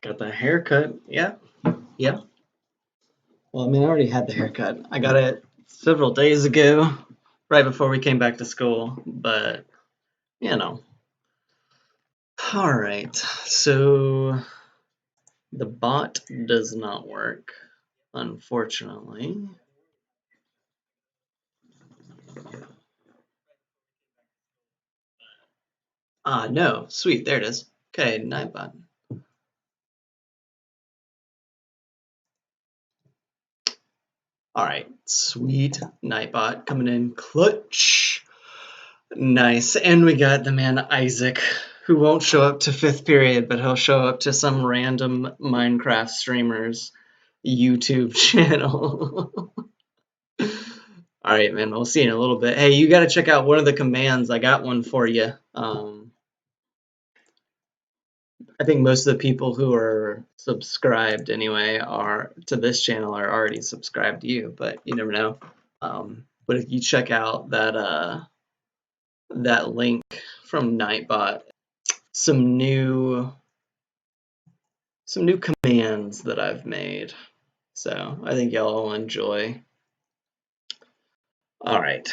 Got the haircut. Yeah. Yeah. Well, I mean, I already had the haircut. I got it several days ago, right before we came back to school, but you know. All right. So the bot does not work, unfortunately. No. Sweet. There it is. Okay, Nightbot. All right. Sweet. Nightbot coming in clutch. Nice. And we got the man Isaac, who won't show up to fifth period, but he'll show up to some random Minecraft streamer's YouTube channel. All right, man. We'll see you in a little bit. Hey, you got to check out one of the commands. I got one for you. I think most of the people who are subscribed anyway are to this channel are already subscribed to you, but you never know. But if you check out that link from Nightbot, some new commands that I've made. So I think y'all will enjoy. All right.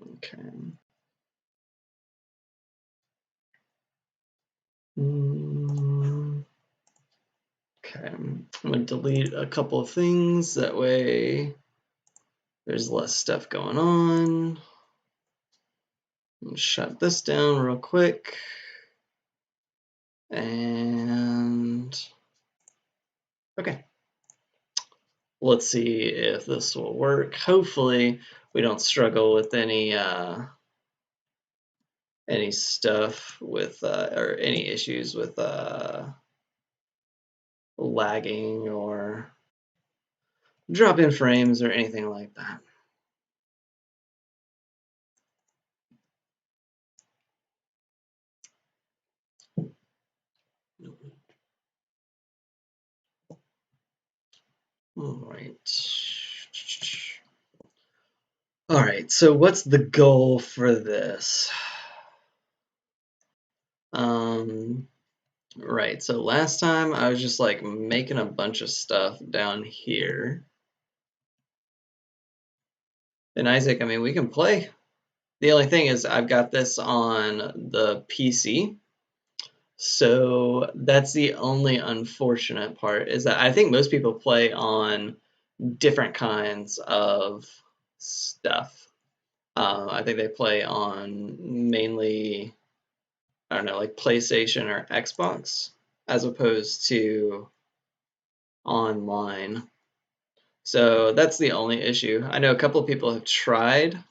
Okay. Okay. I'm going to delete a couple of things. That way there's less stuff going on. Shut this down real quick. And okay. Let's see if this will work. Hopefully we don't struggle with any stuff with or any issues with lagging or drop in frames or anything like that. All right, so what's the goal for this? Right, so last time I was just like making a bunch of stuff down here. And Isaac, I mean, we can play. The only thing is I've got this on the PC. So that's the only unfortunate part, is that I think most people play on different kinds of stuff. I think they play on mainly, I don't know, like PlayStation or Xbox, as opposed to online. So that's the only issue. I know a couple of people have tried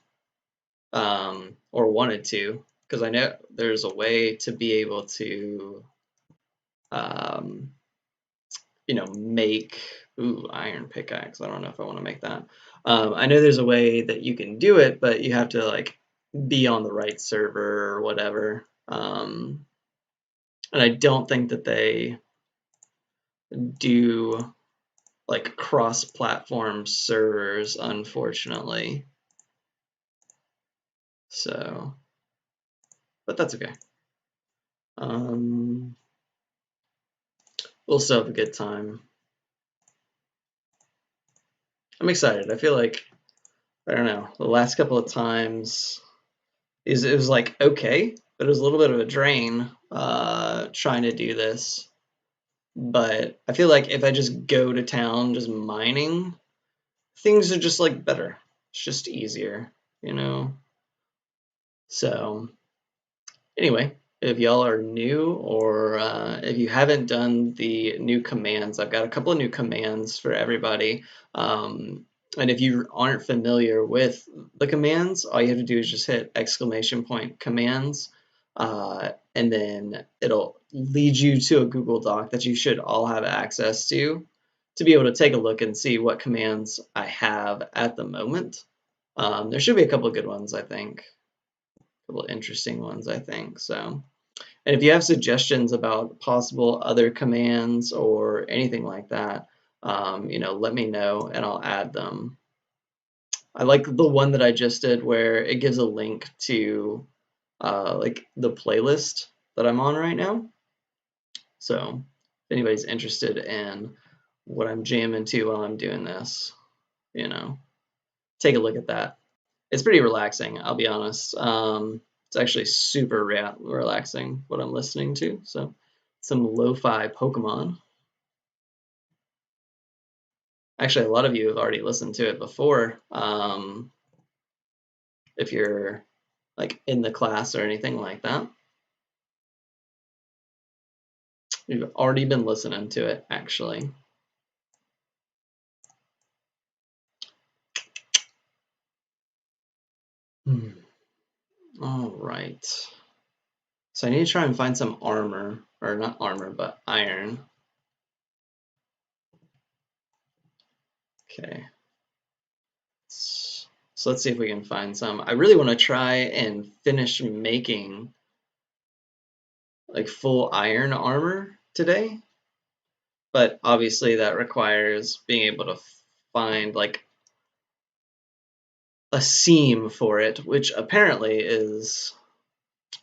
or wanted to, because I know there's a way to be able to, make, iron pickaxe. I don't know if I want to make that. I know there's a way that you can do it, but you have to like be on the right server or whatever. And I don't think that they do like cross-platform servers, unfortunately. So, but that's okay. We'll still have a good time. I'm excited. I feel like, I don't know, the last couple of times it was like okay, but it was a little bit of a drain trying to do this. But I feel like if I just go to town just mining, things are just like better. It's just easier, you know? So anyway, if y'all are new or if you haven't done the new commands, I've got a couple of new commands for everybody. And if you aren't familiar with the commands, all you have to do is just hit !commands, and then it'll lead you to a Google Doc that you should all have access to be able to take a look and see what commands I have at the moment. There should be a couple of good ones, I think. A couple of interesting ones, I think. So, and if you have suggestions about possible other commands or anything like that, let me know and I'll add them. I like the one that I just did where it gives a link to like the playlist that I'm on right now. So if anybody's interested in what I'm jamming to while I'm doing this, you know, take a look at that. It's pretty relaxing, I'll be honest. It's actually super relaxing what I'm listening to. So some lo-fi Pokemon. Actually, a lot of you have already listened to it before. If you're like in the class or anything like that, you've already been listening to it actually. All right. So I need to try and find some armor, or not armor, but iron. Okay. So let's see if we can find some. I really want to try and finish making like full iron armor today, but obviously that requires being able to find like a seam for it, which apparently is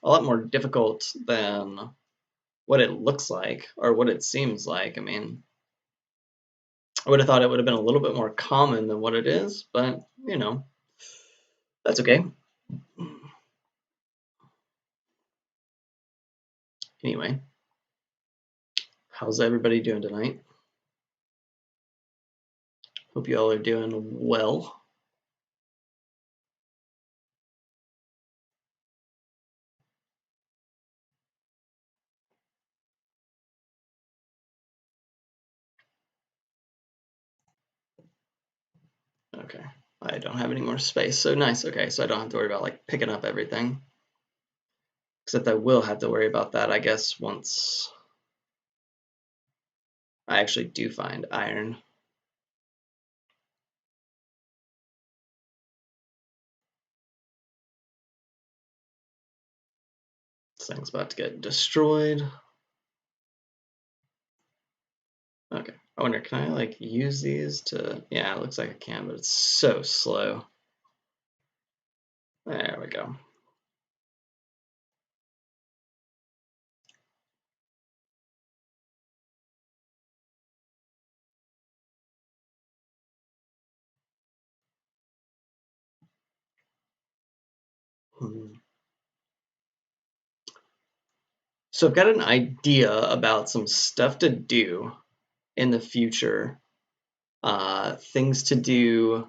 a lot more difficult than what it looks like or what it seems like. I mean, I would have thought it would have been a little bit more common than what it is, but you know, that's okay. Anyway, how's everybody doing tonight? Hope you all are doing well. Okay, I don't have any more space, so nice. Okay, so I don't have to worry about like picking up everything. Except I will have to worry about that, I guess, once I actually do find iron. This thing's about to get destroyed. Okay, I wonder, can I like use these to, yeah, it looks like I can, but it's so slow. There we go. So I've got an idea about some stuff to do in the future, things to do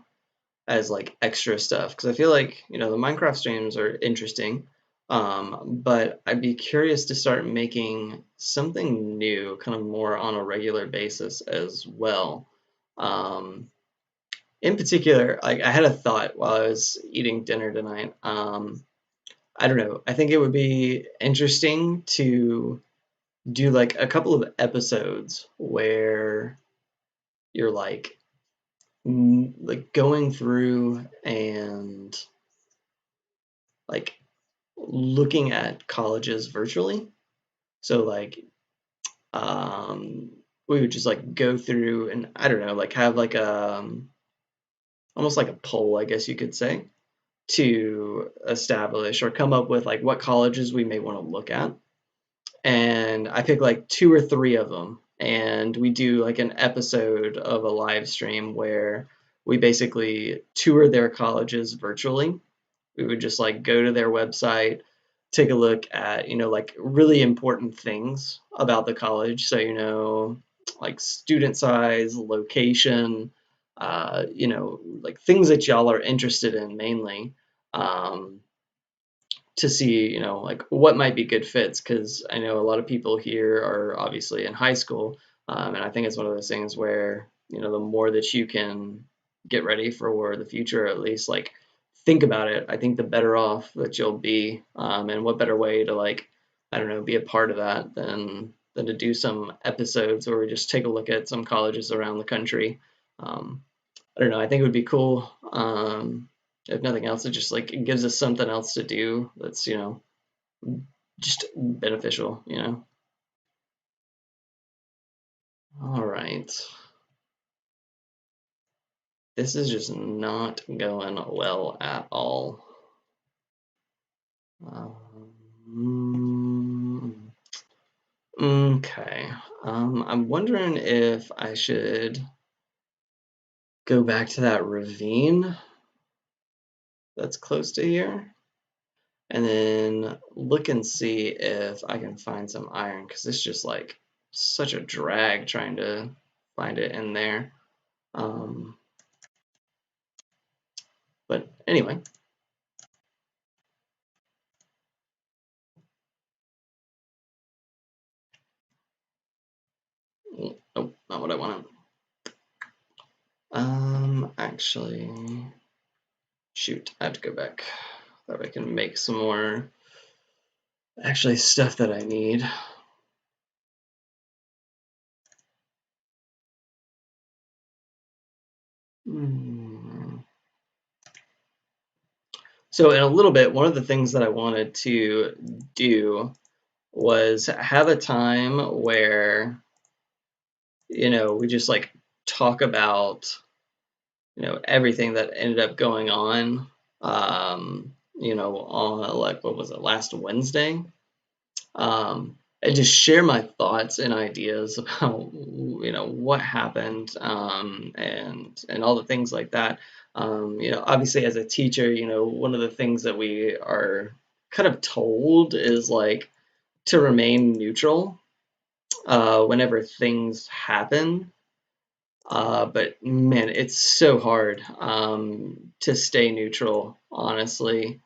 as like extra stuff, because I feel like, you know, the Minecraft streams are interesting, but I'd be curious to start making something new, kind of more on a regular basis as well. Um, in particular, like I had a thought while I was eating dinner tonight. I don't know. I think it would be interesting to do like a couple of episodes where you're like going through and like looking at colleges virtually. So like we would just like go through and I don't know, like have like almost like a poll, I guess you could say, to establish or come up with like what colleges we may want to look at. And I pick like two or three of them, and we do like an episode of a live stream where we basically tour their colleges virtually. We would just like go to their website, take a look at, you know, like really important things about the college. So, you know, like student size, location, you know, like things that y'all are interested in mainly. Um, to see, you know, like what might be good fits, because I know a lot of people here are obviously in high school, and I think it's one of those things where, you know, the more that you can get ready for the future, or at least like think about it, I think the better off that you'll be, and what better way to like, I don't know, be a part of that than to do some episodes where we just take a look at some colleges around the country. Um, I don't know. I think it would be cool. If nothing else, it just like it gives us something else to do that's, you know, just beneficial, you know. All right. this is just not going well at all. Okay. I'm wondering if I should go back to that ravine that's close to here and then look and see if I can find some iron because it's just like such a drag trying to find it in there. But anyway. Oh, not what I wanted. Actually, shoot, I have to go back. That I can make some more actually stuff that I need. So in a little bit, one of the things that I wanted to do was have a time where, we just like talk about, everything that ended up going on, on like, what was it, last Wednesday? And just share my thoughts and ideas about what happened, and all the things like that. Obviously as a teacher, one of the things that we are kind of told is like to remain neutral whenever things happen. But man, it's so hard to stay neutral, honestly,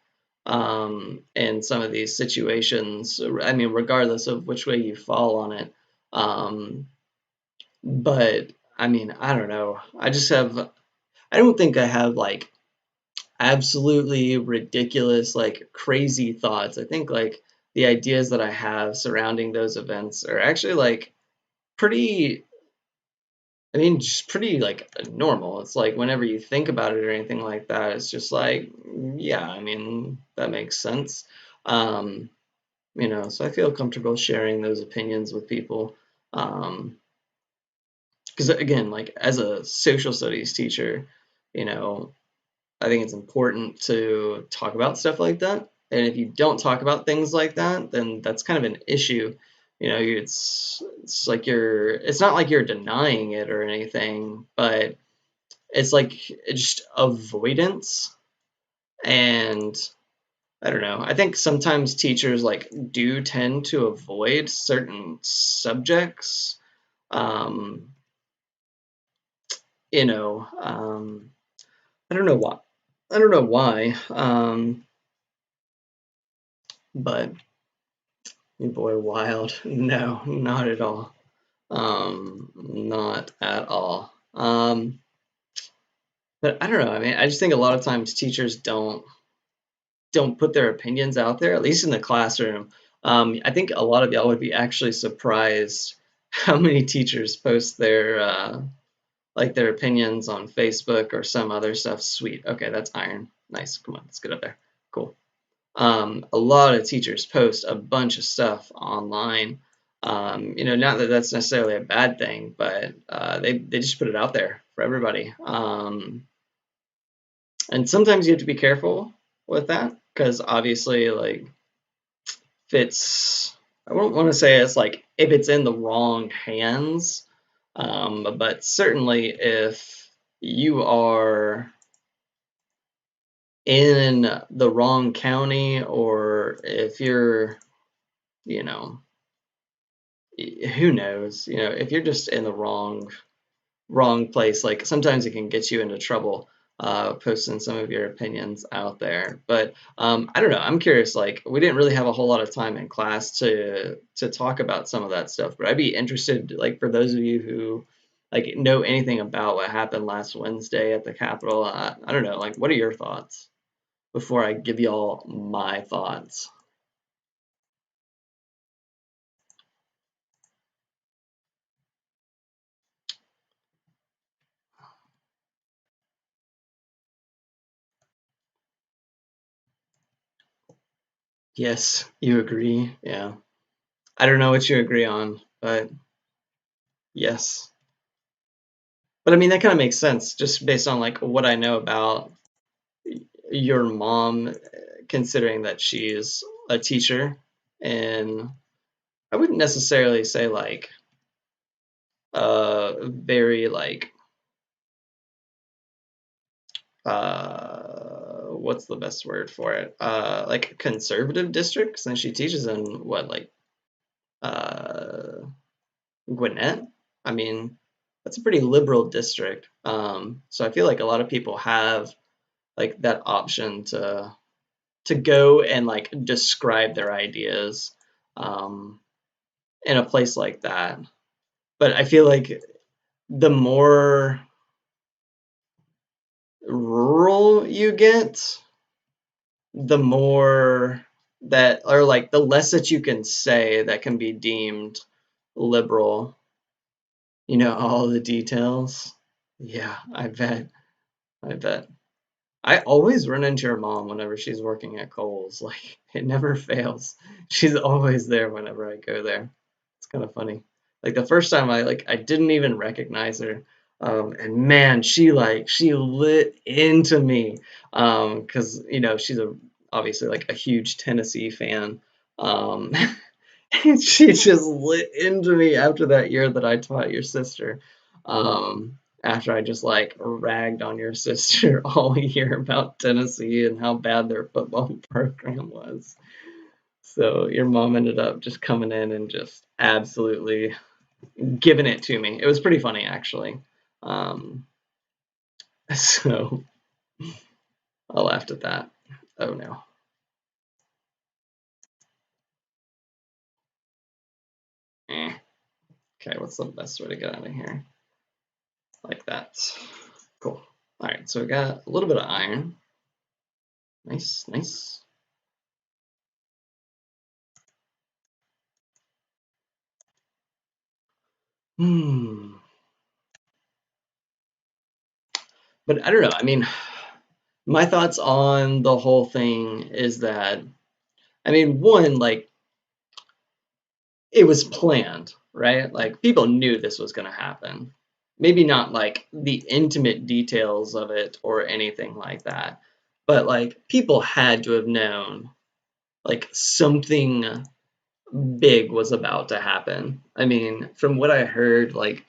in some of these situations. I mean, regardless of which way you fall on it. Um, but I mean, I don't know. I don't think I have like absolutely ridiculous, like crazy thoughts. I think like the ideas that I have surrounding those events are actually like pretty just pretty like normal. It's like whenever you think about it or anything like that, it's just like, yeah, I mean, that makes sense. Um, so I feel comfortable sharing those opinions with people. Because again, like as a social studies teacher, you know, I think it's important to talk about stuff like that. And if you don't talk about things like that, then that's kind of an issue. It's like it's not like you're denying it or anything, but it's like just avoidance. And I don't know. I think sometimes teachers like do tend to avoid certain subjects. Um, you know, I don't know why. I don't know why. But your boy Wild, no, not at all. Not at all. But I don't know. I mean, I just think a lot of times teachers don't put their opinions out there, at least in the classroom. I think a lot of y'all would be actually surprised how many teachers post their like their opinions on Facebook or some other stuff. Sweet. Okay, that's iron. Nice. Come on, let's get up there. Cool. A lot of teachers post a bunch of stuff online. Not that that's necessarily a bad thing, but they just put it out there for everybody. And sometimes you have to be careful with that because obviously, like, if it's, I won't want to say it's like if it's in the wrong hands, but certainly if you are in the wrong county or if you're, you know, who knows, if you're just in the wrong place. Like sometimes it can get you into trouble posting some of your opinions out there. But I don't know. I'm curious. Like we didn't really have a whole lot of time in class to talk about some of that stuff. But I'd be interested, like for those of you who like know anything about what happened last Wednesday at the Capitol. I don't know. Like, what are your thoughts before I give y'all my thoughts? Yes, you agree. Yeah. I don't know what you agree on, but yes. But I mean, that kind of makes sense just based on like what I know about your mom, considering that she's a teacher, and I wouldn't necessarily say like very like what's the best word for it? Like conservative district, since she teaches in what like uh Gwinnett. I mean, that's a pretty liberal district. So I feel like a lot of people have like that option to go and like describe their ideas um, in a place like that. But I feel like the more rural you get, the more that, or like the less that you can say that can be deemed liberal. You know, all the details. Yeah, I bet. I bet. I always run into your mom whenever she's working at Kohl's. Like, it never fails. She's always there whenever I go there. It's kind of funny. Like the first time I didn't even recognize her. And man, she lit into me. 'Cause you know, she's a obviously like a huge Tennessee fan. Um, and she just lit into me after that year that I taught your sister. After I just like ragged on your sister all year about Tennessee and how bad their football program was. So your mom ended up just coming in and just absolutely giving it to me. It was pretty funny actually. Um, so I laughed at that. Oh no. Eh. Okay, what's the best way to get out of here? Like that. Cool. All right, so we got a little bit of iron. Nice, nice. Hmm. But I don't know. I mean, my thoughts on the whole thing is that, I mean, one, like, it was planned, right? Like, people knew this was going to happen. Maybe not like the intimate details of it or anything like that, but like, people had to have known like something big was about to happen. I mean, from what I heard, like,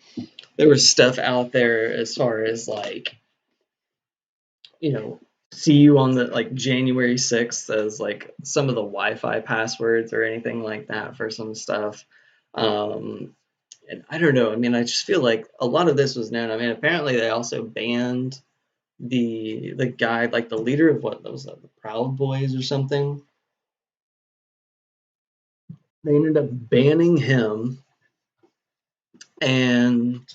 there was stuff out there as far as like, you know, see you on the like January 6th as like some of the Wi-Fi passwords or anything like that for some stuff. Um, and I don't know. I mean, I just feel like a lot of this was known. I mean, apparently they also banned the guy, like the leader of what was that, the Proud Boys or something. They ended up banning him, and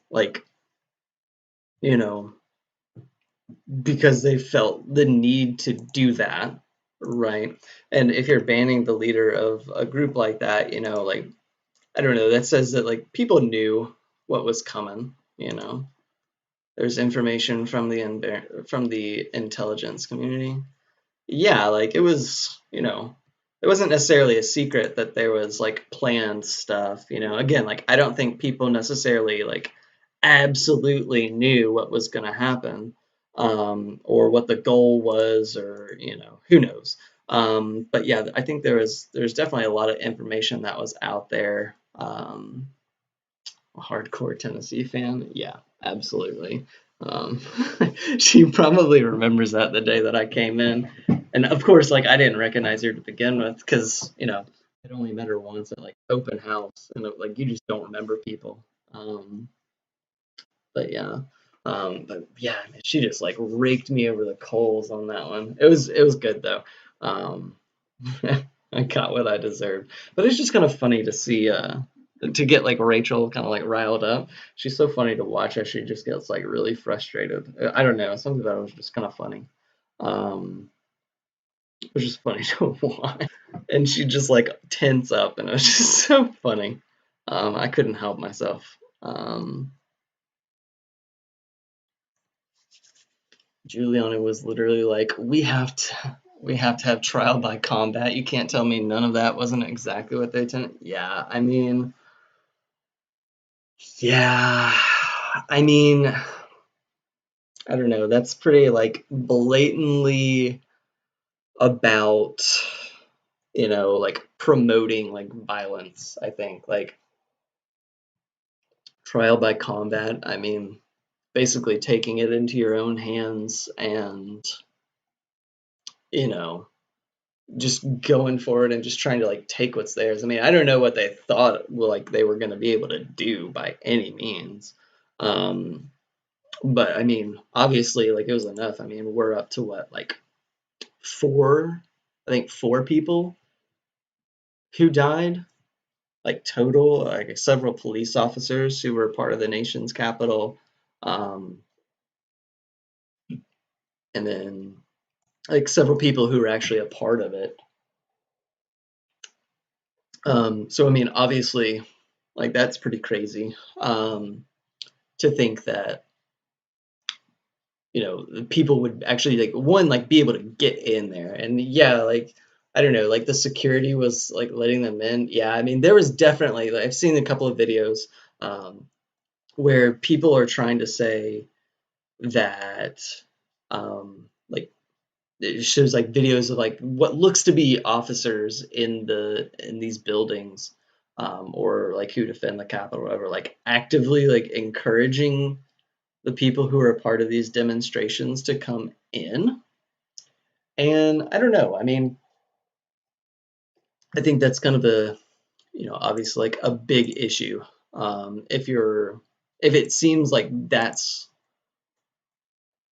like, you know, because they felt the need to do that, right? And if you're banning the leader of a group like that, you know, like, I don't know, that says that like people knew what was coming, you know. There's information from the intelligence community. Yeah, like it was, you know, it wasn't necessarily a secret that there was like planned stuff, you know. Again, like I don't think people necessarily like absolutely knew what was going to happen, or what the goal was, or you know, who knows. But yeah, I think there's definitely a lot of information that was out there. A hardcore Tennessee fan, yeah, absolutely. Um, she probably remembers that the day that I came in, and of course, like I didn't recognize her to begin with because you know I'd only met her once at like open house, and like you just don't remember people. Um, but yeah, but yeah, man, she just like raked me over the coals on that one. It was good though. Um, I got what I deserved, but it's just kind of funny to see to get like Rachel kind of like riled up. She's so funny to watch as she just gets like really frustrated. I don't know, something about it was just kind of funny. Um, it was just funny to watch, and she just like tense up, and it was just so funny. I couldn't help myself. Juliana was literally like, we have to have trial by combat. You can't tell me none of that wasn't exactly what they tend. Yeah, I mean, yeah, I mean, I don't know. That's pretty like blatantly about, like promoting like violence, I think. Like trial by combat, I mean, basically taking it into your own hands and, you know, just going for it and just trying to like take what's theirs. I mean, I don't know what they thought like they were going to be able to do by any means. Um, but I mean, obviously, like it was enough. I mean, we're up to what, like four, I think four people who died, like total, like several police officers who were part of the nation's capital, um, and then like several people who were actually a part of it. So I mean, obviously, like that's pretty crazy to think that people would actually like one like be able to get in there, and yeah, like I don't know, like the security was like letting them in. Yeah, I mean, there was definitely like, I've seen a couple of videos um, where people are trying to say that like it shows like videos of like what looks to be officers in these buildings, or like who defend the Capitol or whatever, like actively like encouraging the people who are a part of these demonstrations to come in. And I don't know. I mean, I think that's kind of a, obviously like a big issue. If it seems like that's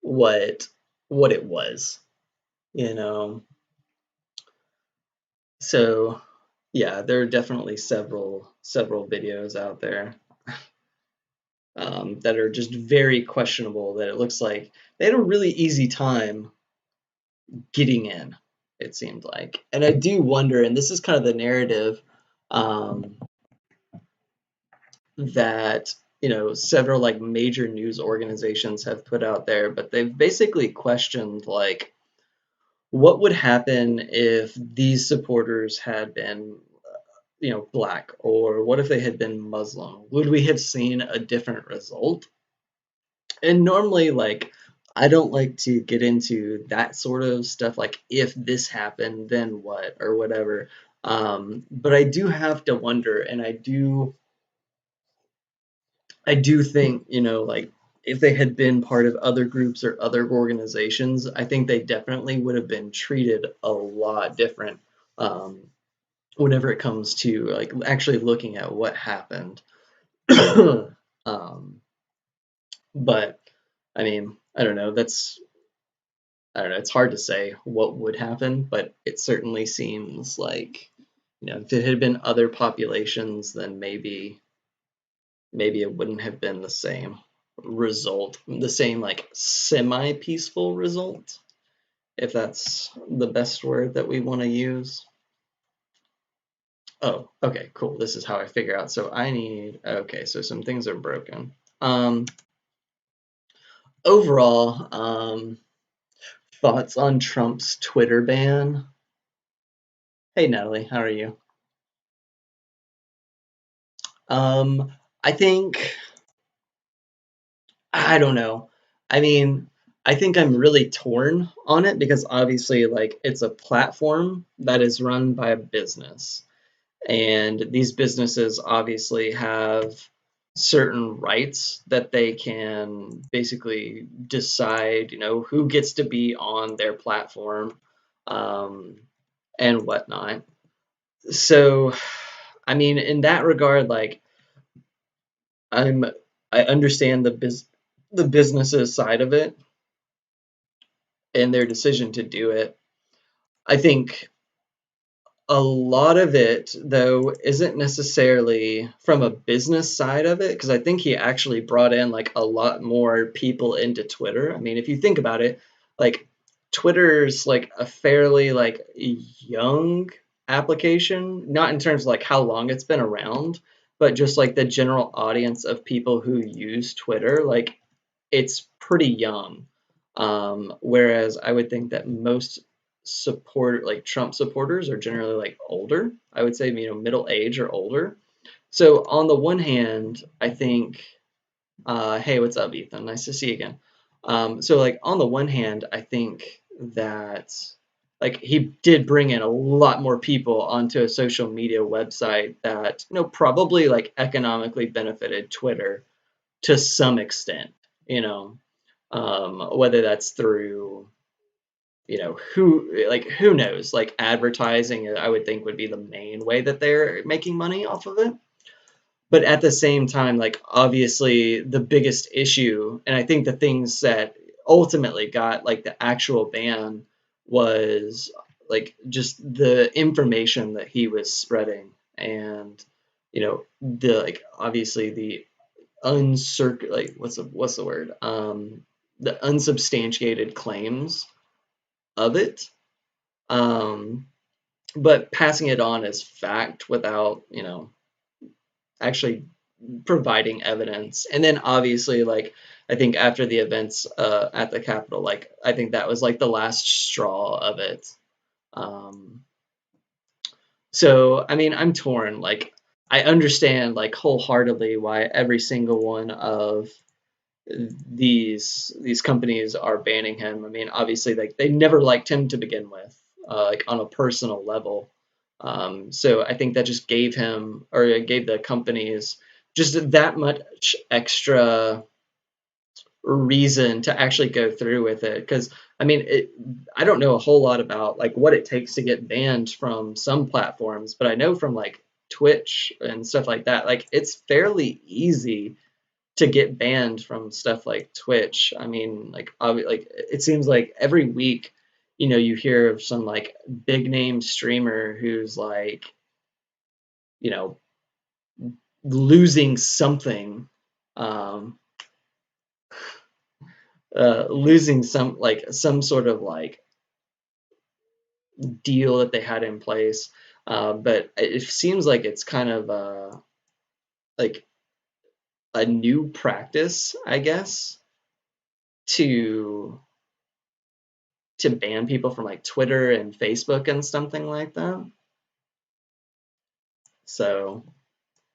what it was, you know. So yeah, there are definitely several videos out there that are just very questionable. That it looks like they had a really easy time getting in, it seemed like. And I do wonder, and this is kind of the narrative um, that several like major news organizations have put out there, but they've basically questioned like what would happen if these supporters had been black, or what if they had been Muslim? Would we have seen a different result? And normally, like, I don't like to get into that sort of stuff, like if this happened, then what, or whatever. But I do have to wonder, and I do think, like if they had been part of other groups or other organizations, I think they definitely would have been treated a lot different um, whenever it comes to like actually looking at what happened. um, but I mean, I don't know. I don't know. It's hard to say what would happen, but it certainly seems like, if it had been other populations, then maybe it wouldn't have been the same result, the same like semi-peaceful result, if that's the best word that we want to use. Oh, okay, cool. This is how I figure out. So okay, so some things are broken. Overall, thoughts on Trump's Twitter ban? Hey, Natalie, how are you? Um, I think, I don't know. I mean, I think I'm really torn on it because obviously, like, it's a platform that is run by a business. And these businesses obviously have certain rights that they can basically decide, who gets to be on their platform, um, and whatnot. So, I mean, in that regard, like, I'm I understand the business's side of it and their decision to do it. I think a lot of it, though, isn't necessarily from a business side of it, because I think he actually brought in like a lot more people into Twitter. I mean, if you think about it, like Twitter's like a fairly like young application, not in terms of like how long it's been around, but just like the general audience of people who use Twitter, like it's pretty young. Whereas I would think that most like Trump supporters are generally like older. I would say, middle age or older. So on the one hand, I think Hey, what's up, Ethan? Nice to see you again. So like on the one hand, I think that like he did bring in a lot more people onto a social media website that probably like economically benefited Twitter to some extent, you know, whether that's through who knows, like advertising, I would think would be the main way that they're making money off of it. But at the same time, like obviously the biggest issue, and I think the things that ultimately got like the actual ban was like just the information that he was spreading, and the like obviously the like what's the word, the unsubstantiated claims of it, um but passing it on as fact without actually providing evidence. And then obviously, like I think after the events at the Capitol, like I think that was like the last straw of it. Um, so I mean, I'm torn. Like I understand like wholeheartedly why every single one of these companies are banning him. I mean, obviously, like they never liked him to begin with, like on a personal level. So I think that just gave him, or it gave the companies just that much extra reason to actually go through with it. Because I mean, I don't know a whole lot about like what it takes to get banned from some platforms, but I know from like Twitch and stuff like that, like it's fairly easy to get banned from stuff like Twitch. I mean, like it seems like every week, you hear of some like big name streamer who's like, you know, losing something, um, losing some sort of like deal that they had in place. But it seems like it's kind of like a new practice, I guess, to ban people from like Twitter and Facebook and something like that. So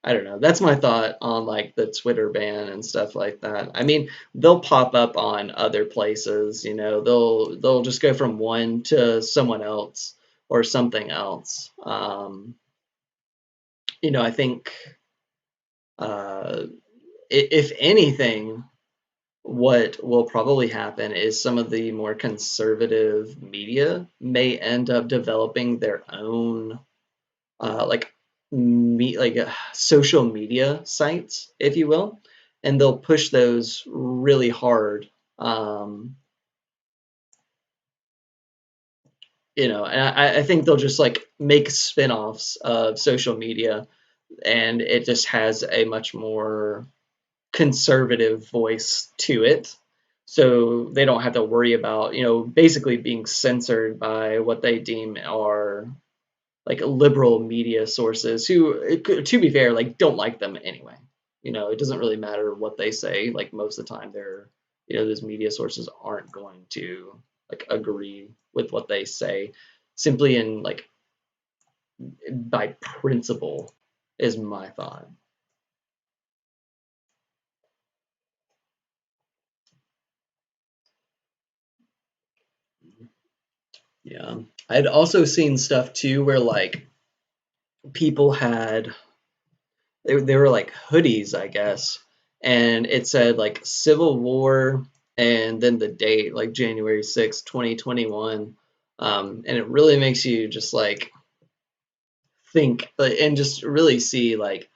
I don't know. That's my thought on like the Twitter ban and stuff like that. I mean, they'll pop up on other places, they'll just go from one to someone else or something else. I think uh, if anything, what will probably happen is some of the more conservative media may end up developing their own like social media sites, if you will, and they'll push those really hard. Um, and I think they'll just like make spin-offs of social media, and it just has a much more conservative voice to it. So they don't have to worry about, basically being censored by what they deem are like liberal media sources who, to be fair, like don't like them anyway. It doesn't really matter what they say. Like most of the time, those media sources aren't going to like agree with what they say, simply in like by principle, is my thought. Yeah, I'd also seen stuff too where like people had they were like hoodies, I guess, and it said like Civil War and then the date, like January 6th, 2021. And it really makes you just like think and just really see like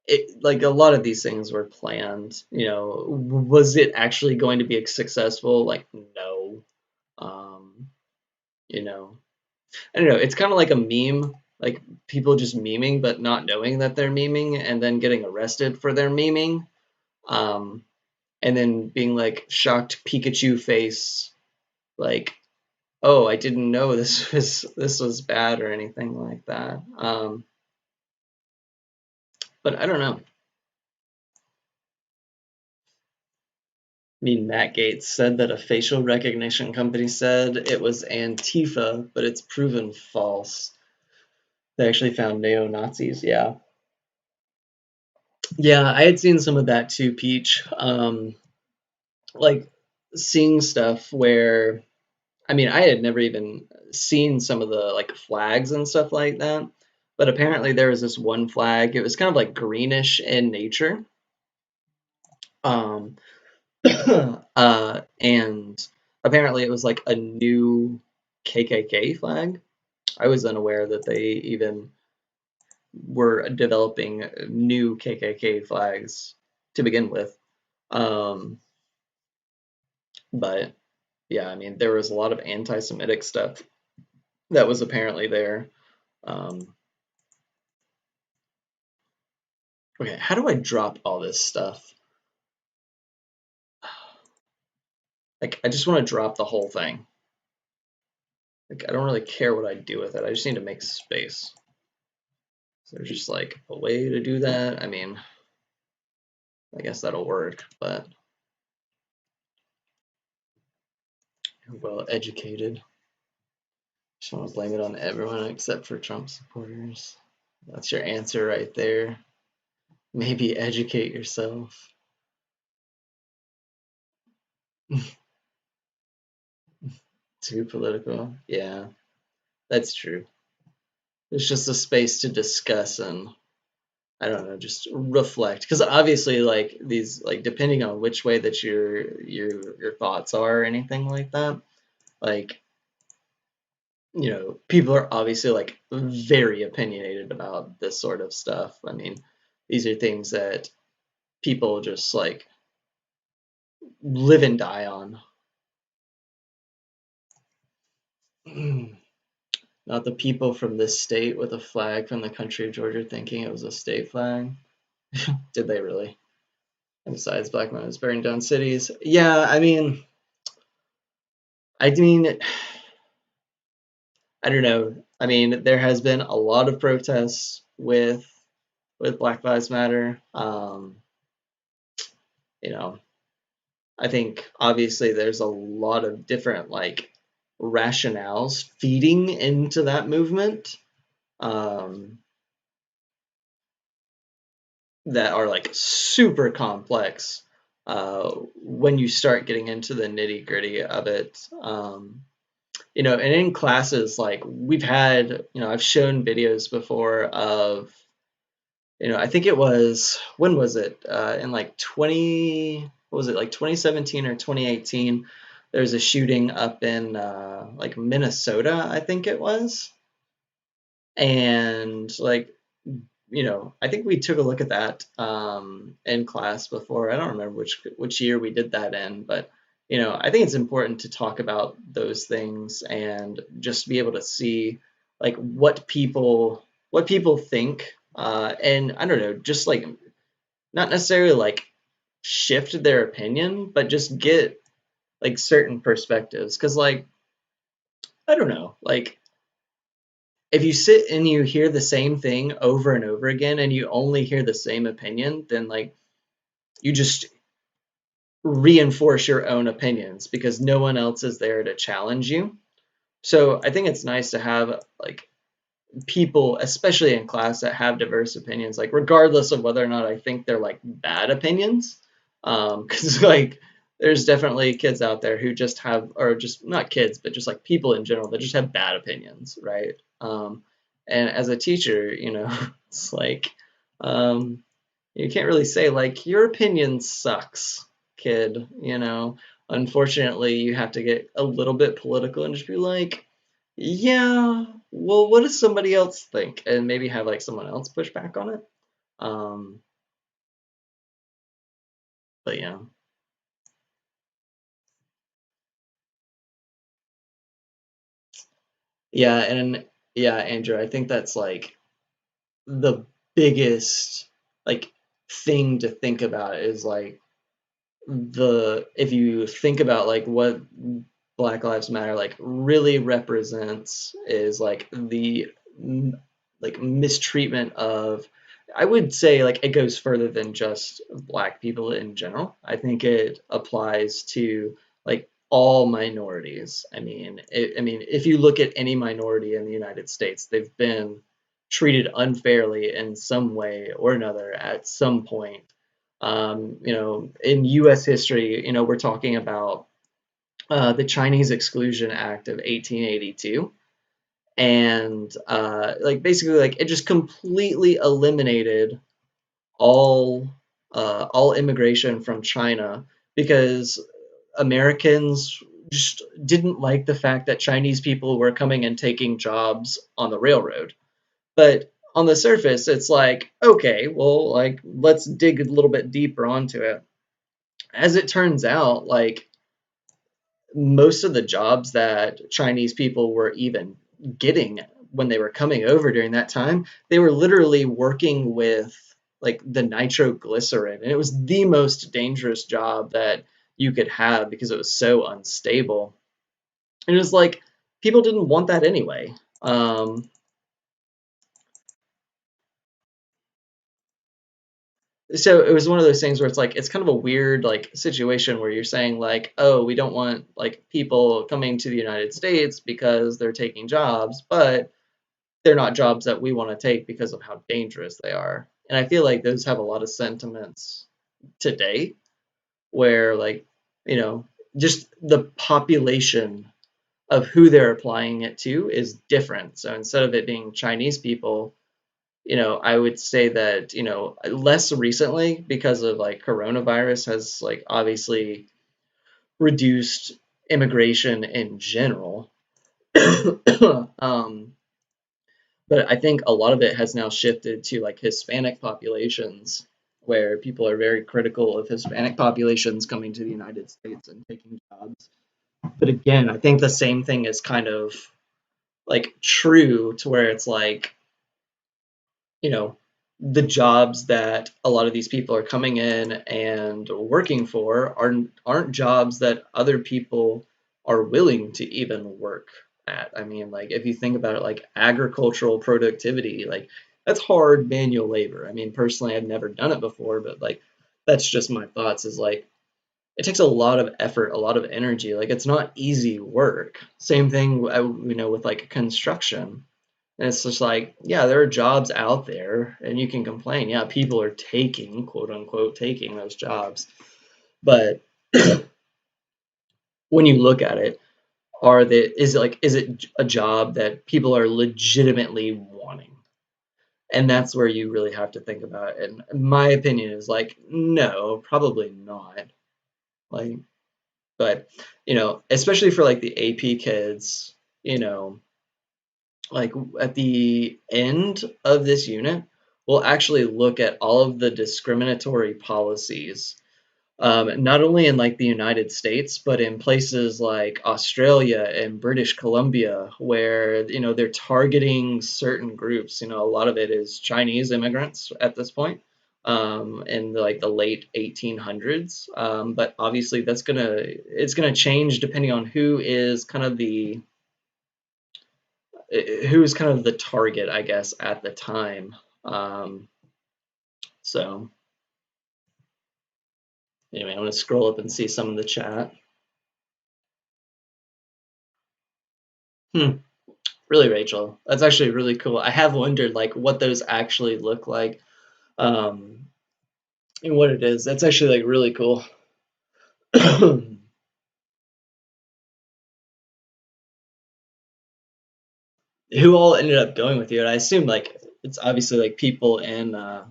it, like a lot of these things were planned. Was it actually going to be successful? Like, no. Um, you know, I don't know. It's kind of like a meme, like people just memeing, but not knowing that they're memeing and then getting arrested for their memeing. Um, and then being like shocked Pikachu face, like, oh, I didn't know this was bad or anything like that. But I don't know. I mean, Matt Gates said that a facial recognition company said it was Antifa, but it's proven false. They actually found neo Nazis. Yeah. Yeah, I had seen some of that too, Peach. Like seeing stuff where, I mean, I had never even seen some of the like flags and stuff like that, but apparently there was this one flag. It was kind of like greenish in nature, um, and apparently it was like a new KKK flag. I was unaware that they even were developing new KKK flags to begin with. Um, but yeah, I mean, there was a lot of anti-Semitic stuff that was apparently there. Um, okay, how do I drop all this stuff? Like, I just want to drop the whole thing. Like, I don't really care what I do with it. I just need to make space. So there's just like a way to do that. I mean, I guess that'll work, but well educated. Just want to blame it on everyone except for Trump supporters. That's your answer right there. Maybe educate yourself. Too political. Yeah, that's true. There's just a space to discuss and I don't know, just reflect. Because obviously, like these, like depending on which way that your thoughts are or anything like that, like people are obviously like very opinionated about this sort of stuff. I mean, these are things that people just like live and die on. Not the people from this state with a flag from the country of Georgia thinking it was a state flag. Did they really? And besides, black men is burning down cities. Yeah, I mean, I don't know. I mean, there has been a lot of protests with Black Lives Matter. You know, I think obviously there's a lot of different like rationales feeding into that movement. Um, that are like super complex when you start getting into the nitty gritty of it. And in classes, like we've had, I've shown videos before of, I think it was, when was it? In like what was it, like 2017 or 2018? There's a shooting up in like Minnesota, I think it was. And like I think we took a look at that in class before. I don't remember which year we did that in, but I think it's important to talk about those things and just be able to see like what people think, and I don't know, just like not necessarily like shift their opinion, but just get like certain perspectives. Because like I don't know, like if you sit and you hear the same thing over and over again and you only hear the same opinion, then like you just reinforce your own opinions because no one else is there to challenge you. So I think it's nice to have like people, especially in class, that have diverse opinions, like regardless of whether or not I think they're like bad opinions. Because like there's definitely kids out there who just have, or just not kids, but just like people in general that just have bad opinions, right? And as a teacher, it's like you can't really say like your opinion sucks, kid. Unfortunately, you have to get a little bit political and just be like, yeah, well, what does somebody else think? And maybe have like someone else push back on it. Um, but yeah. Yeah, and yeah, Andrew, I think that's like the biggest like thing to think about is like the if you think about like what Black Lives Matter like really represents is like the like mistreatment of, I would say like it goes further than just black people in general. I think it applies to like all minorities. I mean, if you look at any minority in the United States, they've been treated unfairly in some way or another at some point. In U.S. history, we're talking about the Chinese Exclusion Act of 1882, and like basically like it just completely eliminated all immigration from China because Americans just didn't like the fact that Chinese people were coming and taking jobs on the railroad. But on the surface, it's like, okay, well, like let's dig a little bit deeper onto it. As it turns out, like most of the jobs that Chinese people were even getting when they were coming over during that time, they were literally working with like the nitroglycerin. And it was the most dangerous job that you could have because it was so unstable. And it was like people didn't want that anyway. So it was one of those things where it's like it's kind of a weird like situation where you're saying like, oh, we don't want like people coming to the United States because they're taking jobs, but they're not jobs that we want to take because of how dangerous they are. And I feel like those have a lot of sentiments today where like, you know, just the population of who they're applying it to is different. So instead of it being Chinese people, I would say that, less recently because of like coronavirus has like obviously reduced immigration in general. um, but I think a lot of it has now shifted to like Hispanic populations where people are very critical of Hispanic populations coming to the United States and taking jobs. But again, I think the same thing is kind of like true to where it's like, you know, the jobs that a lot of these people are coming in and working for aren't jobs that other people are willing to even work at. I mean, like if you think about it, like agricultural productivity, like that's hard manual labor. I mean, personally, I've never done it before, but like that's just my thoughts. Is like it takes a lot of effort, a lot of energy. Like it's not easy work. Same thing, with like construction. And it's just like, yeah, there are jobs out there, and you can complain. Yeah, people are taking, quote unquote, taking those jobs. But when you look at it, is it a job that people are legitimately wanting? And that's where you really have to think about it. And my opinion is like, no, probably not. Like, but especially for like the AP kids, like at the end of this unit, we'll actually look at all of the discriminatory policies, not only in like the United States, but in places like Australia and British Columbia, where they're targeting certain groups. A lot of it is Chinese immigrants at this point, in like the late 1800s. But obviously, it's gonna change depending on who's kind of the target, I guess, at the time. Um, so anyway, I'm gonna scroll up and see some of the chat. Hmm, really, Rachel, that's actually really cool. I have wondered like what those actually look like, um, and what it is. That's actually like really cool. Who all ended up going with you? And I assume like it's obviously like people in that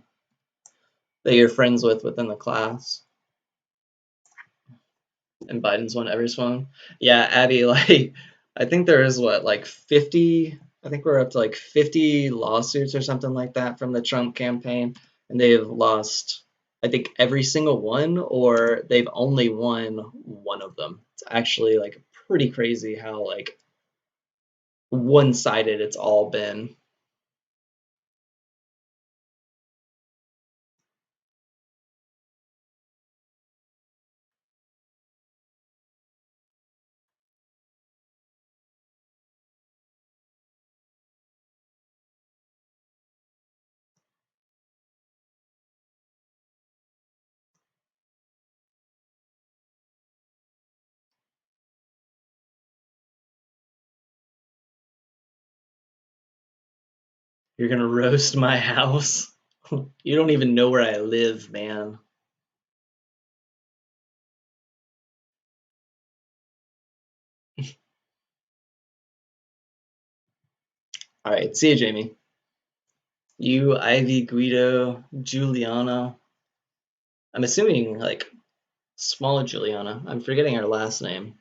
you're friends with within the class. And Biden's one, Everest one. Yeah, Abby, like I think there is what, like 50, I think we're up to like 50 lawsuits or something like that from the Trump campaign, and they've lost I think every single one, or they've only won one of them. It's actually like pretty crazy how like one-sided it's all been. You're gonna roast my house? You don't even know where I live, man. All right, see you, Jamie. You, Ivy, Guido, Juliana. I'm assuming like small Juliana. I'm forgetting her last name.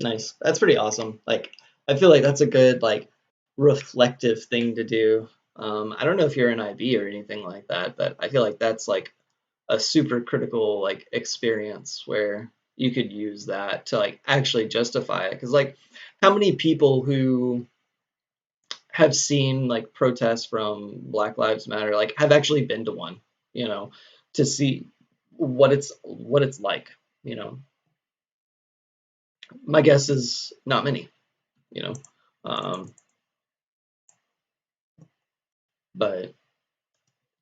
Nice. That's pretty awesome. Like, I feel like that's a good like reflective thing to do. I don't know if you're an IB or anything like that, but I feel like that's like a super critical like experience where you could use that to like actually justify it. Because like, how many people who have seen like protests from Black Lives Matter like have actually been to one, you know, to see what it's like, you know. My guess is not many, you know. Um, but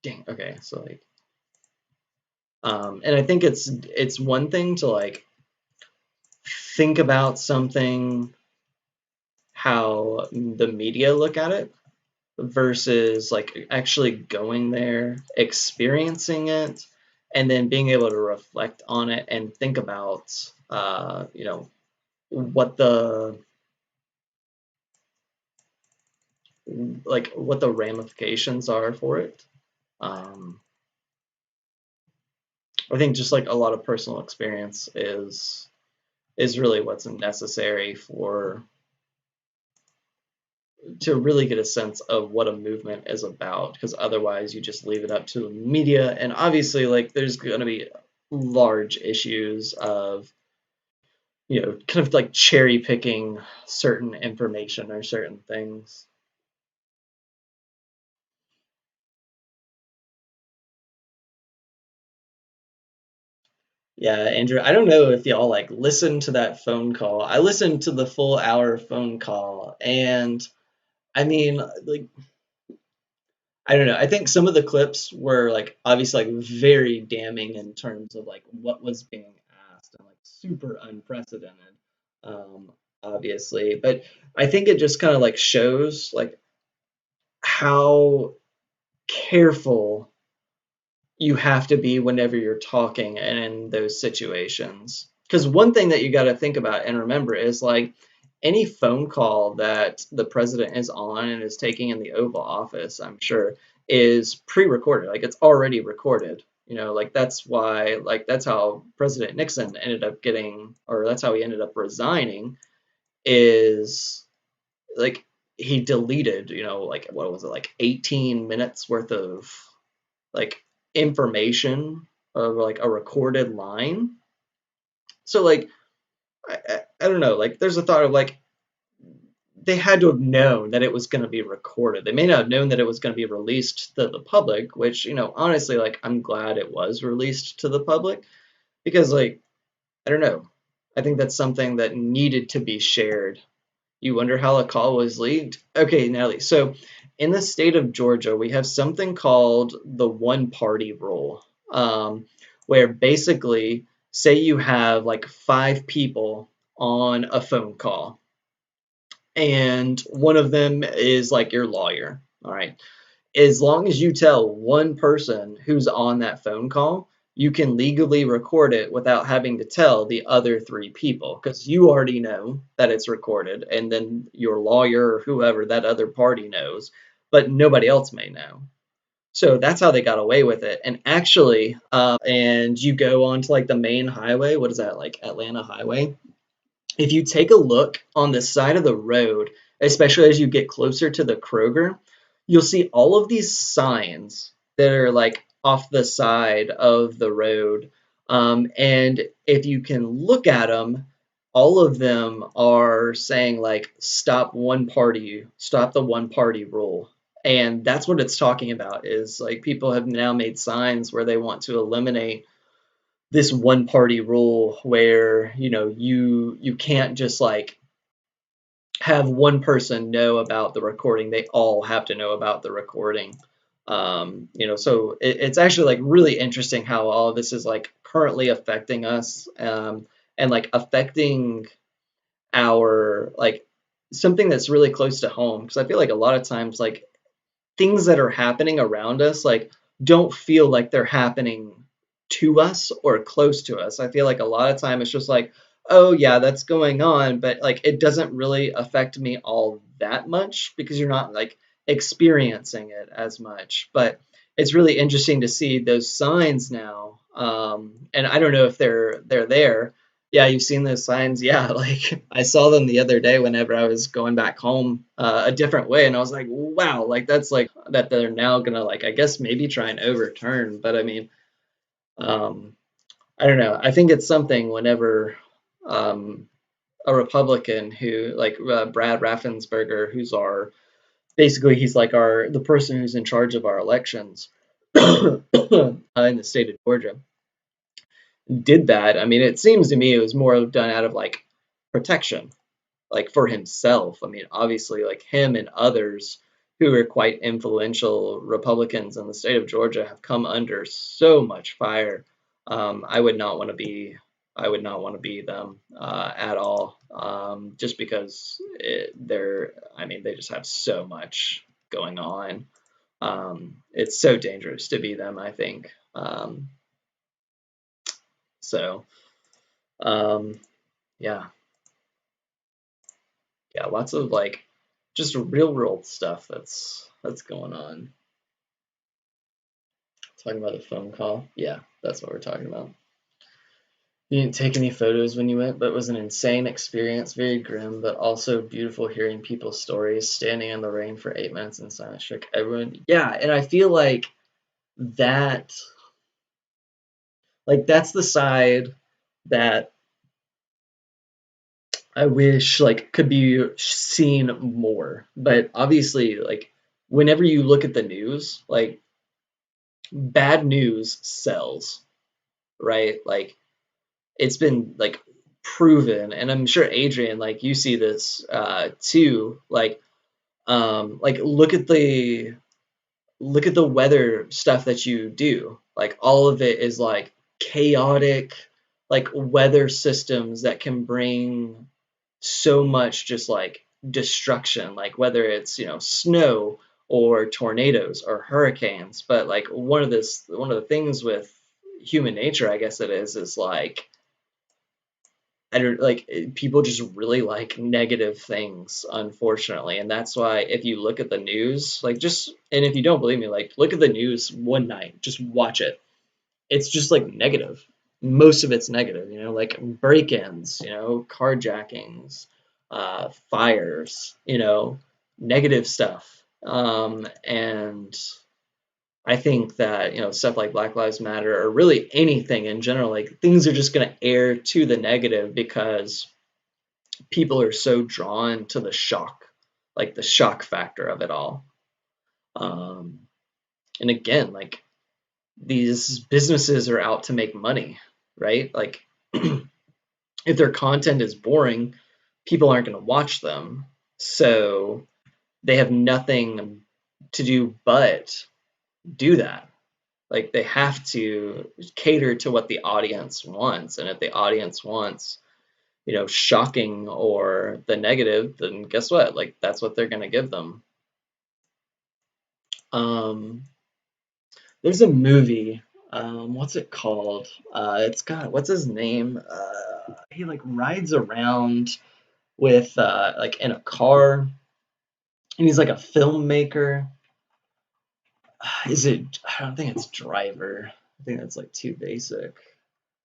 dang, okay, so like, and I think it's one thing to like think about something how the media look at it versus like actually going there, experiencing it, and then being able to reflect on it and think about, what the what the ramifications are for it. Um, I think just like a lot of personal experience is really what's necessary for to really get a sense of what a movement is about, because otherwise you just leave it up to the media, and obviously like there's going to be large issues of kind of like cherry picking certain information or certain things. Yeah, Andrew, I don't know if y'all like listened to that phone call. I listened to the full hour phone call, and I mean, like, I don't know. I think some of the clips were like obviously like very damning in terms of like what was being asked and like super unprecedented, um, obviously. But I think it just kind of like shows like how careful you have to be whenever you're talking and in those situations. Because one thing that you got to think about and remember is like any phone call that the president is on and is taking in the Oval Office, I'm sure, is pre-recorded. Like it's already recorded. Like that's why, like that's how President Nixon ended up getting, or that's how he ended up resigning, is like he deleted, like what was it, like 18 minutes worth of like information of like a recorded line. So like I don't know, like there's a thought of like they had to have known that it was going to be recorded. They may not have known that it was going to be released to the public, which honestly, like I'm glad it was released to the public because like I don't know, I think that's something that needed to be shared. You wonder how a call was leaked? Okay, Natalie. So, in the state of Georgia, we have something called the one party rule, where basically, say you have like five people on a phone call, and one of them is like your lawyer. All right. As long as you tell one person who's on that phone call, you can legally record it without having to tell the other three people because you already know that it's recorded, and then your lawyer or whoever that other party knows, but nobody else may know. So that's how they got away with it. And actually, and you go onto like the main highway, what is that, like Atlanta Highway? If you take a look on the side of the road, especially as you get closer to the Kroger, you'll see all of these signs that are like off the side of the road. And if you can look at them, all of them are saying like stop the one party rule. And that's what it's talking about is like people have now made signs where they want to eliminate this one party rule where you can't just like have one person know about the recording, they all have to know about the recording. So it's actually like really interesting how all of this is like currently affecting us, and like affecting our like something that's really close to home, because I feel like a lot of times, like, things that are happening around us, like, don't feel like they're happening to us or close to us. I feel like a lot of time it's just like, oh yeah, that's going on, but like it doesn't really affect me all that much because you're not like experiencing it as much. But it's really interesting to see those signs now. And I don't know if they're there. Yeah, you've seen those signs. Yeah, like I saw them the other day whenever I was going back home a different way, and I was like, wow, like that's like that they're now gonna like I guess maybe try and overturn. But I mean, um, I don't know. I think it's something whenever um, a Republican who like Brad Raffensperger, who's our basically he's like our the person who's in charge of our elections in the state of Georgia did that. I mean, it seems to me it was more done out of like protection, like for himself. I mean, obviously, like him and others who are quite influential Republicans in the state of Georgia have come under so much fire. I would not want to be. I would not want to be them at all, just because they're. I mean, they just have so much going on. It's so dangerous to be them, I think. So, um, yeah, yeah, lots of like just real world stuff that's going on. Talking about a phone call. Yeah, that's what we're talking about. You didn't take any photos when you went, but it was an insane experience, very grim, but also beautiful hearing people's stories, standing in the rain for 8 minutes in silence shook everyone. Yeah, and I feel that like that's the side that I wish like could be seen more. But obviously, like whenever you look at the news, like bad news sells, right? Like it's been like proven, and I'm sure Adrian, like you see this too. Like look at the weather stuff that you do. Like all of it is like chaotic, like weather systems that can bring so much just like destruction, like whether it's snow or tornadoes or hurricanes. But like one of the things with human nature, I guess it is like I don't like people just really like negative things, unfortunately. And that's why if you look at the news, like just and if you don't believe me, like look at the news one night, just watch it. It's just like negative. Most of it's negative, like break-ins, carjackings, fires, negative stuff. And I think that, stuff like Black Lives Matter or really anything in general, like things are just going to err to the negative because people are so drawn to the shock, like the shock factor of it all. Um, and again, like these businesses are out to make money, right? Like if their content is boring, people aren't going to watch them. So they have nothing to do but do that. Like they have to cater to what the audience wants. And if the audience wants, shocking or the negative, then guess what? Like that's what they're going to give them. Um, there's a movie. What's it called? It's got what's his name? He like rides around with like in a car, and he's like a filmmaker. Is it? I don't think it's Driver. I think that's like too basic.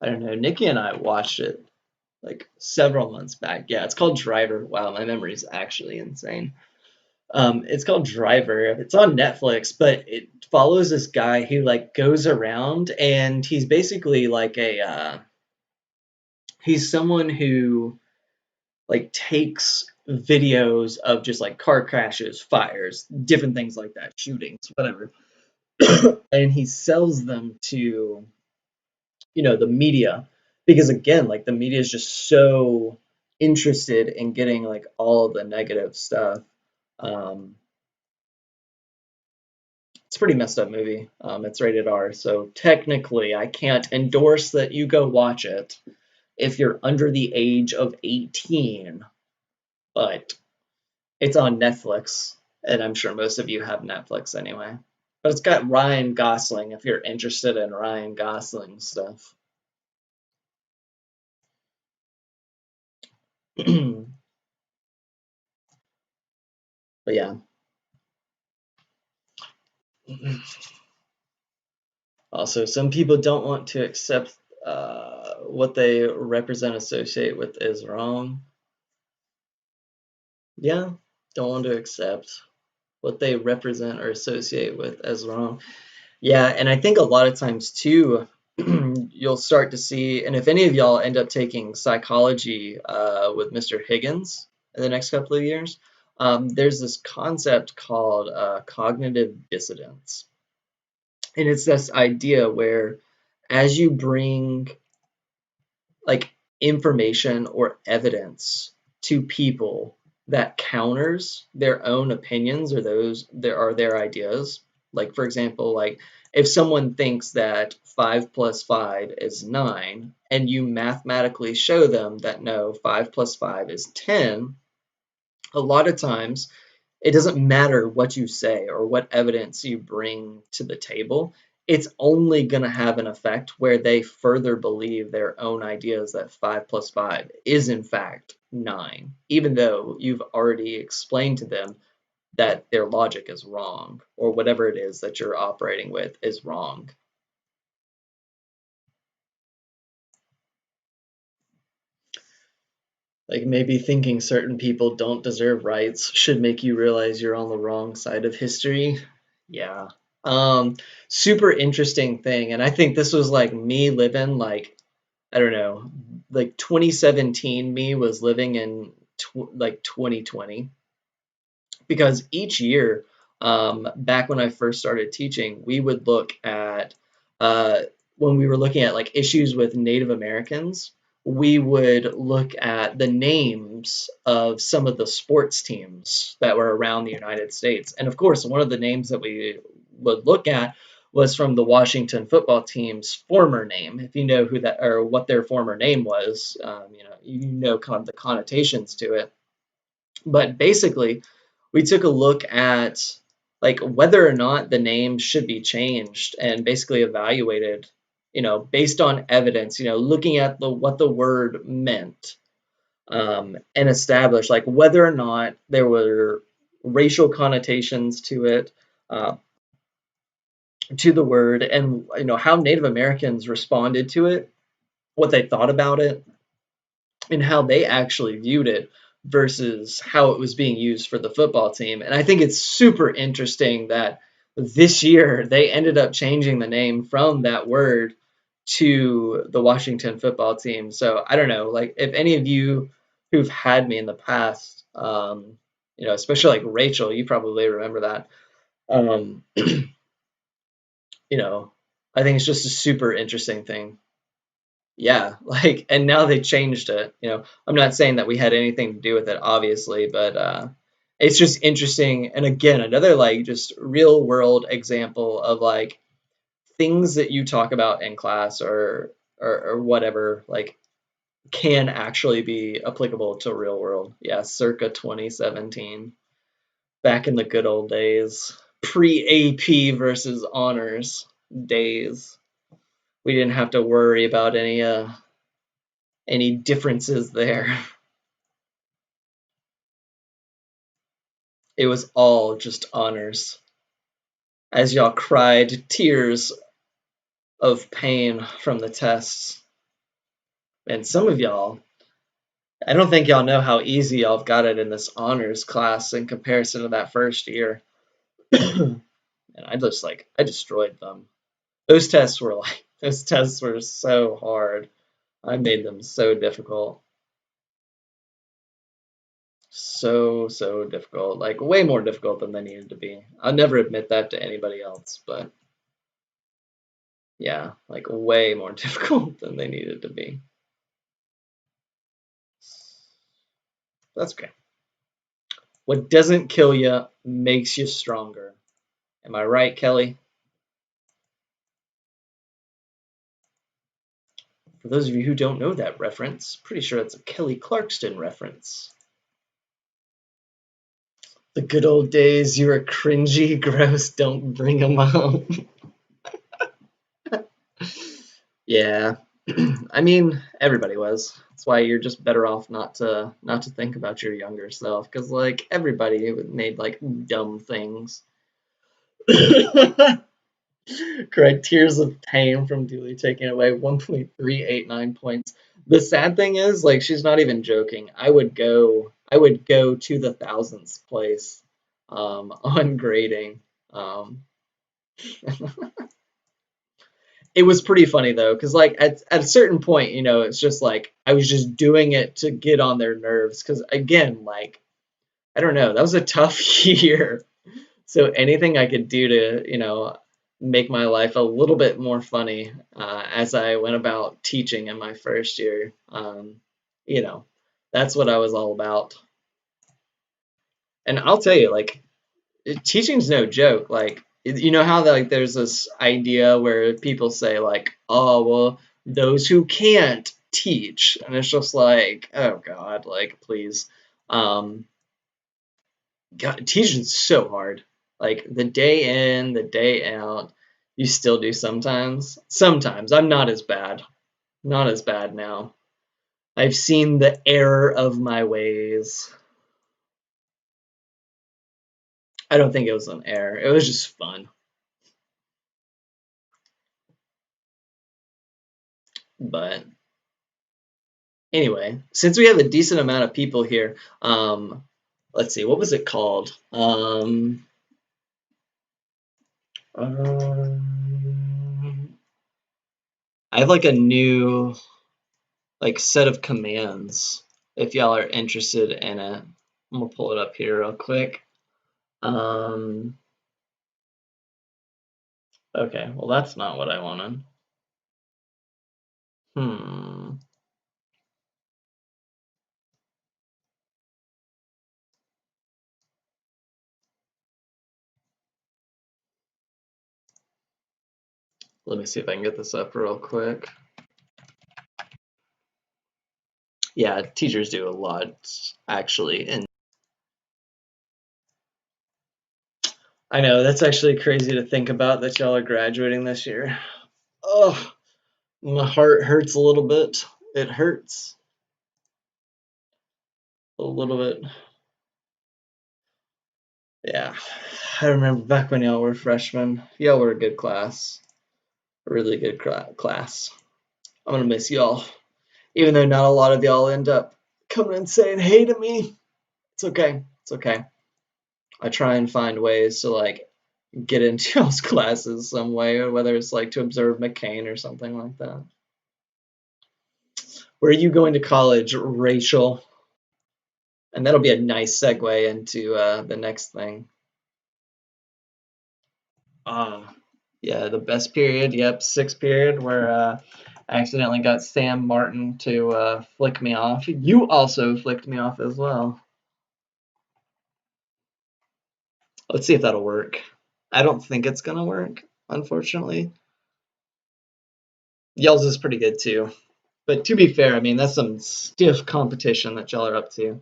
I don't know. Nikki and I watched it like several months back. Yeah, it's called Driver. Wow, my memory is actually insane. It's called Driver. It's on Netflix, but it follows this guy who like goes around and he's basically like he's someone who like takes videos of just like car crashes, fires, different things like that, shootings, whatever. And he sells them to, the media because again, like the media is just so interested in getting like all of the negative stuff. Um, It's a pretty messed up movie. It's rated R, so technically I can't endorse that you go watch it if you're under the age of 18. But It's on Netflix, and I'm sure most of you have Netflix anyway. But it's got Ryan Gosling if you're interested in Ryan Gosling stuff. But yeah. Also, some people don't want to accept what they represent, associate with is wrong. Yeah, don't want to accept what they represent or associate with as wrong. Yeah, and I think a lot of times too, you'll start to see, and if any of y'all end up taking psychology with Mr. Higgins in the next couple of years, there's this concept called cognitive dissonance. And it's this idea where as you bring like information or evidence to people that counters their own opinions or those there are their ideas, like for example, like if someone thinks that 5 plus 5 is 9 and you mathematically show them that no, 5 plus 5 is 10, a lot of times it doesn't matter what you say or what evidence you bring to the table. It's only going to have an effect where they further believe their own ideas that 5 plus 5 is in fact 9, even though you've already explained to them that their logic is wrong or whatever it is that you're operating with is wrong. Like maybe thinking certain people don't deserve rights should make you realize you're on the wrong side of history. Yeah. Um, Super interesting thing. And I think this was like me living like, I don't know, like 2017 me was living in like 2020 because each year, back when I first started teaching, we would look at uh, when we were looking at like issues with Native Americans, we would look at the names of some of the sports teams that were around the United States. And of course, one of the names that we would look at was from the Washington football team's former name. If you know who that or what their former name was, you know kind of the connotations to it. But basically, we took a look at like whether or not the name should be changed and basically evaluated, based on evidence, looking at the what the word meant, and established like whether or not there were racial connotations to it, uh, to the word, and how Native Americans responded to it, what they thought about it, and how they actually viewed it versus how it was being used for the football team. And I think it's super interesting that this year they ended up changing the name from that word to the Washington football team. So I don't know, like if any of you who've had me in the past, especially like Rachel, you probably remember that. Um, you know, I think it's just a super interesting thing. Yeah, like, and now they changed it. I'm not saying that we had anything to do with it, obviously, but it's just interesting. And again, another like just real world example of like things that you talk about in class or whatever, like can actually be applicable to real world. Yeah, circa 2017, back in the good old days, pre AP versus honors days. We didn't have to worry about any differences there. It was all just honors. As y'all cried tears of pain from the tests. And some of y'all, I don't think y'all know how easy y'all have got it in this honors class in comparison to that first year. And I destroyed them. Those tests were so hard. I made them so difficult. So difficult. Like way more difficult than they needed to be. I'll never admit that to anybody else, but yeah, like way more difficult than they needed to be. That's okay. What doesn't kill you makes you stronger. Am I right, Kelly? For those of you who don't know that reference, pretty sure it's a Kelly Clarkson reference. The good old days, you were cringy, gross, don't bring them up. Yeah. I mean, everybody was. That's why you're just better off not to think about your younger self, because like everybody made like dumb things. Correct. Tears of pain from Dooley taking away 1.389 points. The sad thing is, like, she's not even joking. I would go to the thousandth place on grading. Um, it was pretty funny though, because like at a certain point, it's just like I was just doing it to get on their nerves. Because again, like I don't know, that was a tough year. So anything I could do to, make my life a little bit more funny as I went about teaching in my first year, you know, that's what I was all about. And I'll tell you, like, teaching's no joke. Like, you know how like there's this idea where people say like, oh well, those who can't teach, and it's just like, oh God, like please. Um, God, teaching's so hard. Like the day in, the day out, you still do sometimes. Sometimes I'm not as bad. Not as bad now. I've seen the error of my ways. I don't think it was an error. It was just fun. But anyway, since we have a decent amount of people here, let's see, what was it called? I have like a new like set of commands if y'all are interested in it. I'm gonna pull it up here real quick. Um, okay, well that's not what I wanted. Hmm. Let me see if I can get this up real quick. Yeah, teachers do a lot actually, and I know that's actually crazy to think about that y'all are graduating this year. Oh, my heart hurts a little bit. It hurts a little bit. Yeah, I remember back when y'all were freshmen. Y'all were a good class, a really good class. I'm gonna miss y'all, even though not a lot of y'all end up coming and saying hey to me. It's okay. It's okay. I try and find ways to like get into y'all's classes some way, or whether it's like to observe McCain or something like that. Where are you going to college, Rachel? And that'll be a nice segue into the next thing. Ah, yeah, the best period. Yep, sixth period where I accidentally got Sam Martin to flick me off. You also flicked me off as well. Let's see if that'll work. I don't think it's gonna work, unfortunately. Yells is pretty good too. But to be fair, I mean that's some stiff competition that y'all are up to.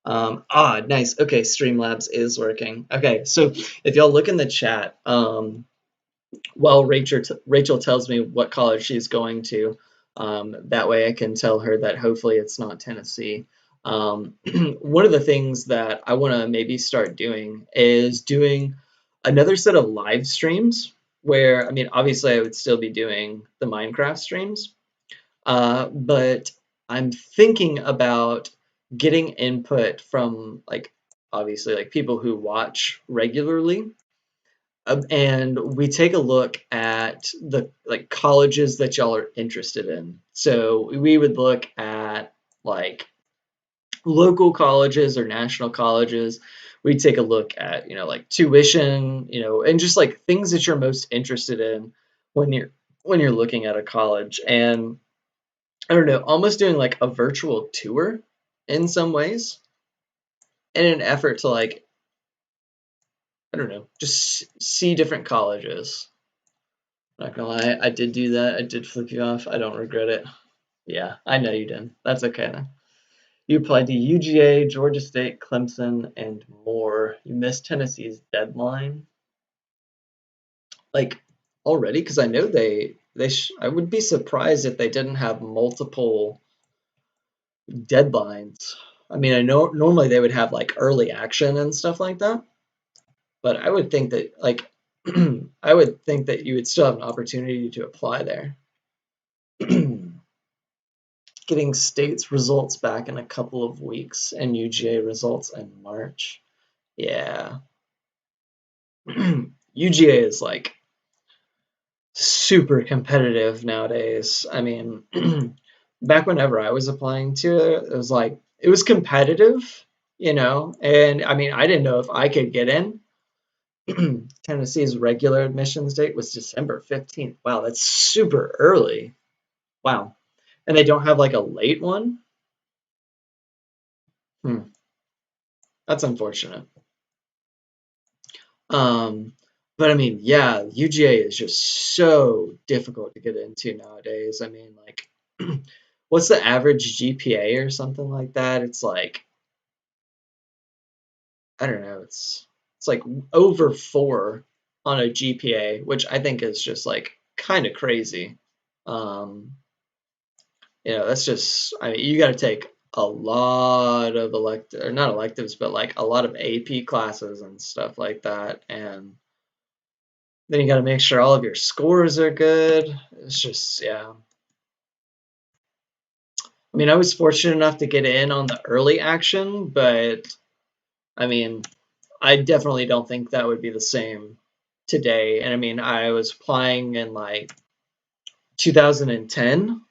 Nice. Okay, Streamlabs is working. Okay, so if y'all look in the chat, while Rachel tells me what college she's going to, that way I can tell her that hopefully it's not Tennessee. One of the things that I want to maybe start doing is doing another set of live streams where, I mean, obviously I would still be doing the Minecraft streams, but I'm thinking about getting input from like obviously like people who watch regularly, and we take a look at the like colleges that y'all are interested in. So we would look at like local colleges or national colleges. We take a look at like tuition, and just like things that you're most interested in when you're looking at a college. And I don't know, almost doing like a virtual tour in some ways in an effort to like, I don't know, just see different colleges. Not gonna lie, I did do that. I did flip you off. I don't regret it. Yeah, I know you did. That's okay then. You applied to UGA, Georgia State, Clemson, and more. You missed Tennessee's deadline. Like already, because I know I would be surprised if they didn't have multiple deadlines. I mean, I know normally they would have like early action and stuff like that, but I would think that like I would think that you would still have an opportunity to apply there. Getting states results back in a couple of weeks and UGA results in March. Yeah. UGA is like super competitive nowadays. I mean, back whenever I was applying to it, it was like it was competitive, and I mean, I didn't know if I could get in. Tennessee's regular admissions date was December 15th. Wow, that's super early. Wow. And they don't have like a late one? Hmm, that's unfortunate. Um, but I mean, yeah, UGA is just so difficult to get into nowadays. I mean, like, what's the average GPA or something like that? It's like, I don't know, it's like over 4 on a GPA, which I think is just like kind of crazy. Um, that's just, I mean, you got to take a lot of or not electives, but like a lot of AP classes and stuff like that. And then you got to make sure all of your scores are good. It's just, yeah. I mean, I was fortunate enough to get in on the early action, but I mean, I definitely don't think that would be the same today. And I mean, I was applying in like 2010.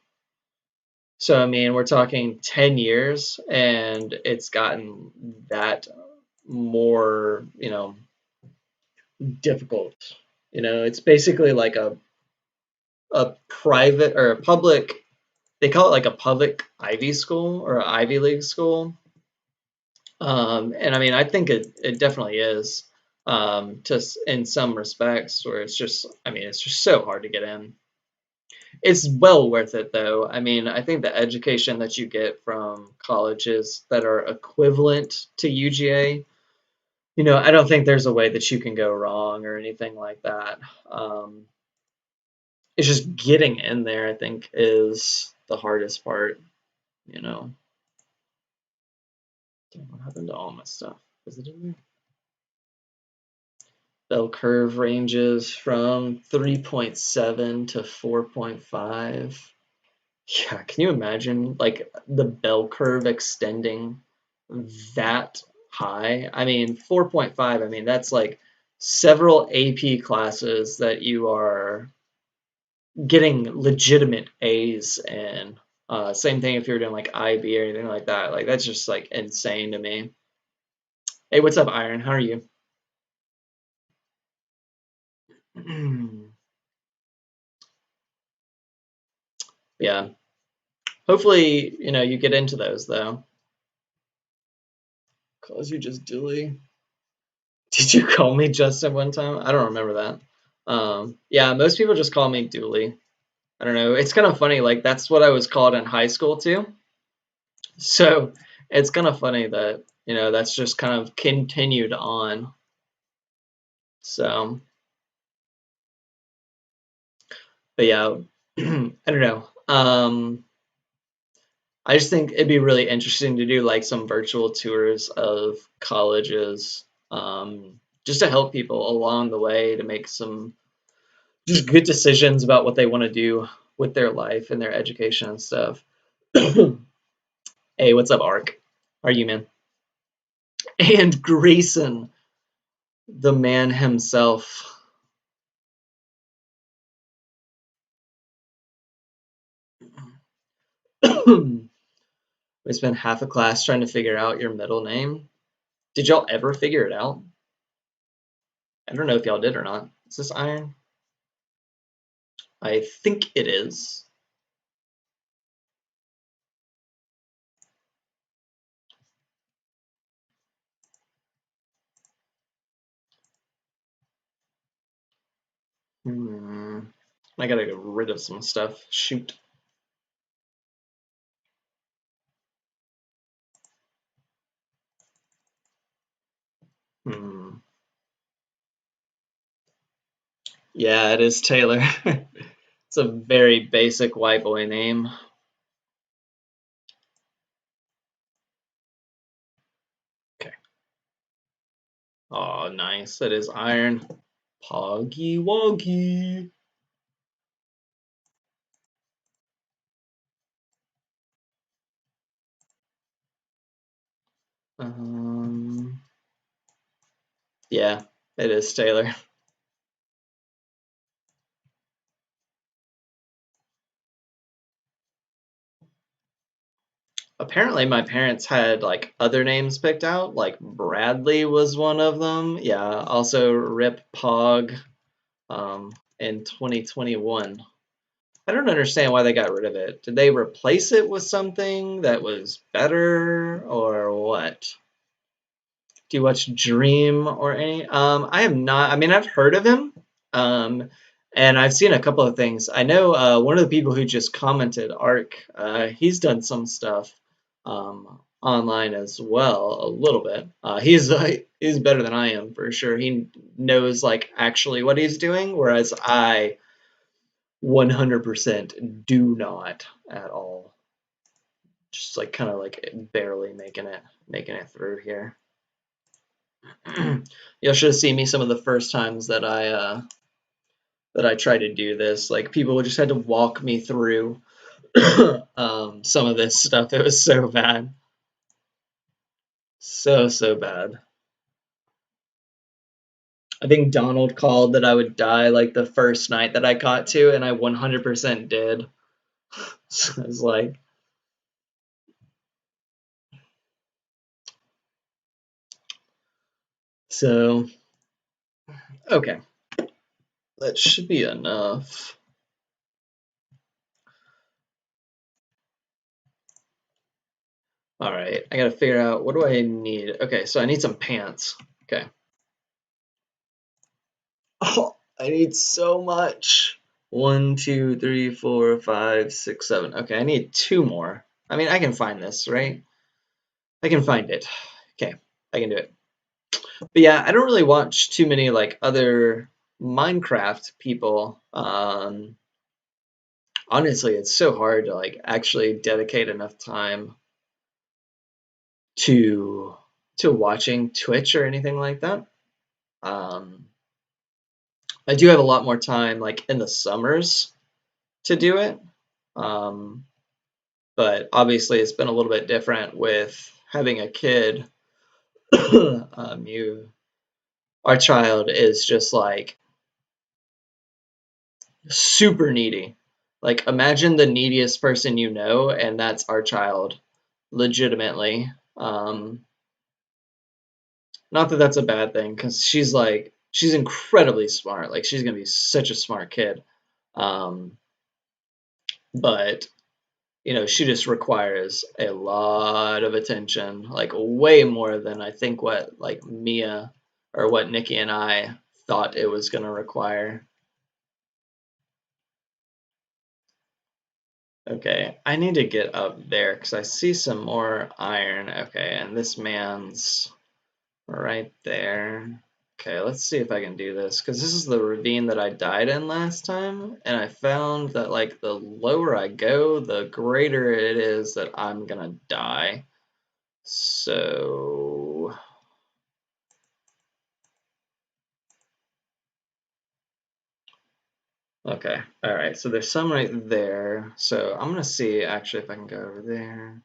So, I mean, we're talking 10 years, and it's gotten that more, difficult. It's basically like a private or a public, they call it like a public Ivy school or an Ivy League school. And I mean, I think it definitely is, just in some respects where it's just, I mean, it's just so hard to get in. It's well worth it though. I mean, I think the education that you get from colleges that are equivalent to UGA, I don't think there's a way that you can go wrong or anything like that. It's just getting in there, I think, is the hardest part, you know. Damn, what happened to all my stuff? Is it in there? Bell curve ranges from 3.7 to 4.5. Yeah, can you imagine like the bell curve extending that high? I mean, 4.5, I mean, that's like several AP classes that you are getting legitimate A's in. Same thing if you're doing like IB or anything like that. Like that's just like insane to me. Hey, what's up, Iron? How are you? Yeah. Hopefully, you get into those though. Calls you just Dilly. Did you call me Justin one time? I don't remember that. Yeah, most people just call me Dooley. I don't know. It's kind of funny. Like that's what I was called in high school too. So it's kind of funny that that's just kind of continued on. So, but yeah, I don't know. I just think it'd be really interesting to do like some virtual tours of colleges, just to help people along the way to make some just good decisions about what they want to do with their life and their education and stuff. Hey, what's up, Ark? How are you, man? And Grayson, the man himself. We spent half a class trying to figure out your middle name. Did y'all ever figure it out? I don't know if y'all did or not. Is this Iron? I think it is. I gotta get rid of some stuff. Shoot. Hmm. Yeah, it is Taylor. It's a very basic white boy name. Okay. Oh, nice. That is iron. Poggy Woggy. Um, yeah, it is Taylor. Apparently, my parents had like other names picked out, like Bradley was one of them. Yeah, also Rip Pog in 2021. I don't understand why they got rid of it. Did they replace it with something that was better or what? Do you watch Dream or any? I have not. I mean, I've heard of him, um, and I've seen a couple of things. I know one of the people who just commented, Ark. He's done some stuff online as well, a little bit. He's better than I am for sure. He knows like actually what he's doing, whereas I 100% do not at all. Just like kind of like barely making it through here. Y'all should have seen me some of the first times that I tried to do this. Like people just had to walk me through some of this stuff. It was so bad, so bad. I think Donald called that I would die like the first night that I got to, and I 100% did. So I was like, so okay, that should be enough. All right, I gotta figure out what do I need. Okay, so I need some pants. Okay. Oh, I need so much. One, two, three, four, five, six, seven. Okay, I need two more. I mean, I can find this, right? I can find it. Okay, I can do it. But yeah, I don't really watch too many like other Minecraft people. Honestly, it's so hard to like actually dedicate enough time to watching Twitch or anything like that. Um, I do have a lot more time like in the summers to do it. Um, but obviously it's been a little bit different with having a kid. You, our child is just like super needy. Like imagine the neediest person you know, and that's our child, legitimately. Not that that's a bad thing, because she's incredibly smart. Like she's gonna be such a smart kid. Um, but she just requires a lot of attention, like way more than I think what like Mia or what Nikki and I thought it was going to require. Okay, I need to get up there because I see some more iron. Okay, and this man's right there. Okay, let's see if I can do this because this is the ravine that I died in last time, and I found that like the lower I go, the greater it is that I'm gonna die. So, okay. All right. So there's some right there. So I'm going to see actually if I can go over there.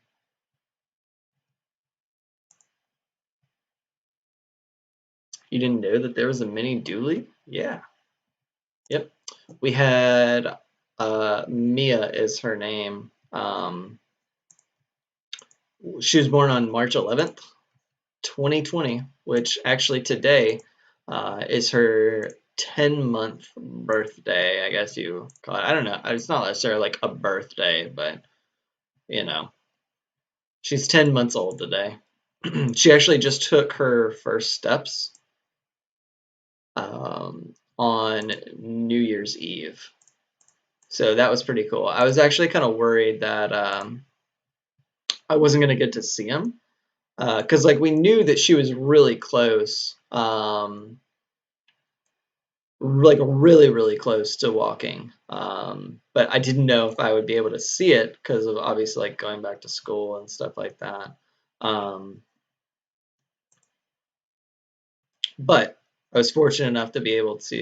You didn't know that there was a mini dually? Yeah. Yep. We had Mia is her name. She was born on March 11th, 2020, which actually today is her 10-month birthday, I guess you call it. I don't know. It's not necessarily like a birthday, but you know. She's 10 months old today. She actually just took her first steps on New Year's Eve. So that was pretty cool. I was actually kind of worried that I wasn't going to get to see him. because like we knew that she was really close, like really, really close to walking. But I didn't know if I would be able to see it because of obviously like going back to school and stuff like that. Um, but I was fortunate enough to be able to see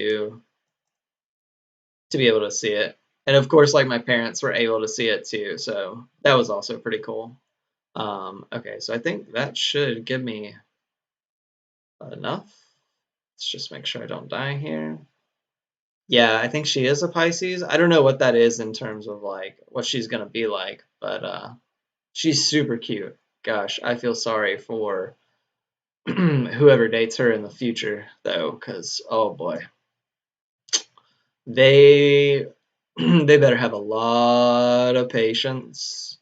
it. And of course, like my parents were able to see it too, so that was also pretty cool. Okay, so I think that should give me enough. Let's just make sure I don't die here. Yeah, I think she is a Pisces. I don't know what that is in terms of like what she's gonna be like, but she's super cute. Gosh, I feel sorry for whoever dates her in the future though, because oh boy, they they better have a lot of patience.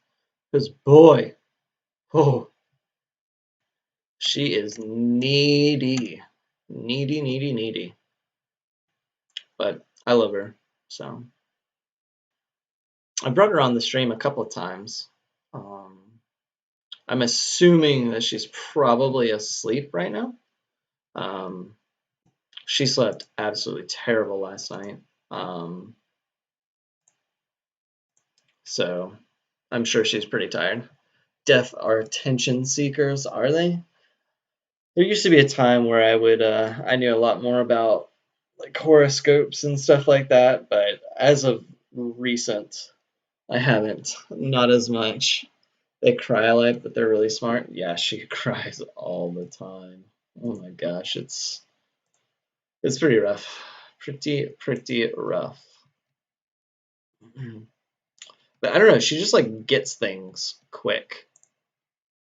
Because boy, oh, she is needy, needy, needy, needy. But I love her, so I brought her on the stream a couple of times. Um, I'm assuming that she's probably asleep right now. Um, she slept absolutely terrible last night. Um, so I'm sure she's pretty tired. Deaf are attention seekers, are they? There used to be a time where I knew a lot more about like horoscopes and stuff like that, but as of recent, I haven't. Not as much. They cry a lot, but they're really smart. Yeah, she cries all the time. Oh my gosh, it's pretty rough. Pretty rough. But I don't know, she just like gets things quick.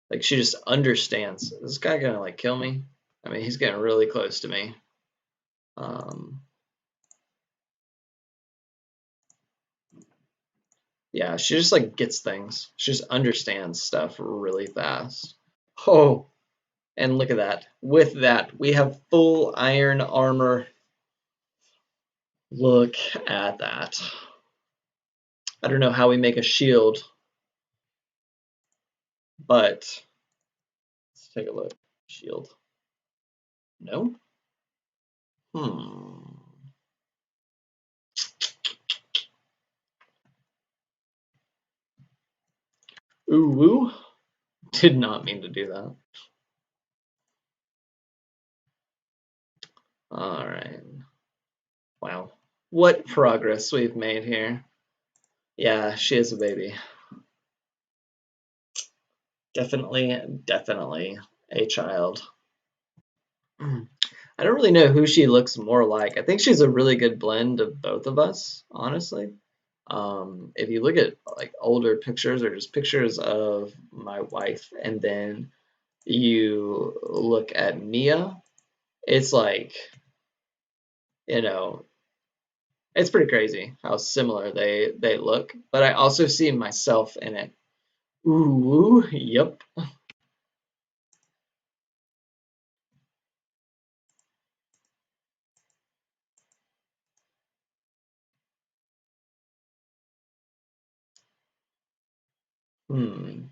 Like she just understands. Is this guy gonna like kill me? I mean, he's getting really close to me. Um, yeah, she just like gets things. She just understands stuff really fast. Oh, and look at that. With that, we have full iron armor. Look at that. I don't know how we make a shield, but let's take a look. Shield. No? Hmm. Ooh, woo. Did not mean to do that. All right. Wow. What progress we've made here. Yeah, she is a baby. Definitely a child. I don't really know who she looks more like. I think she's a really good blend of both of us, honestly. If you look at like older pictures or just pictures of my wife, and then you look at Mia, it's like, you know, it's pretty crazy how similar they look. But I also see myself in it. Ooh, yep. Hmm.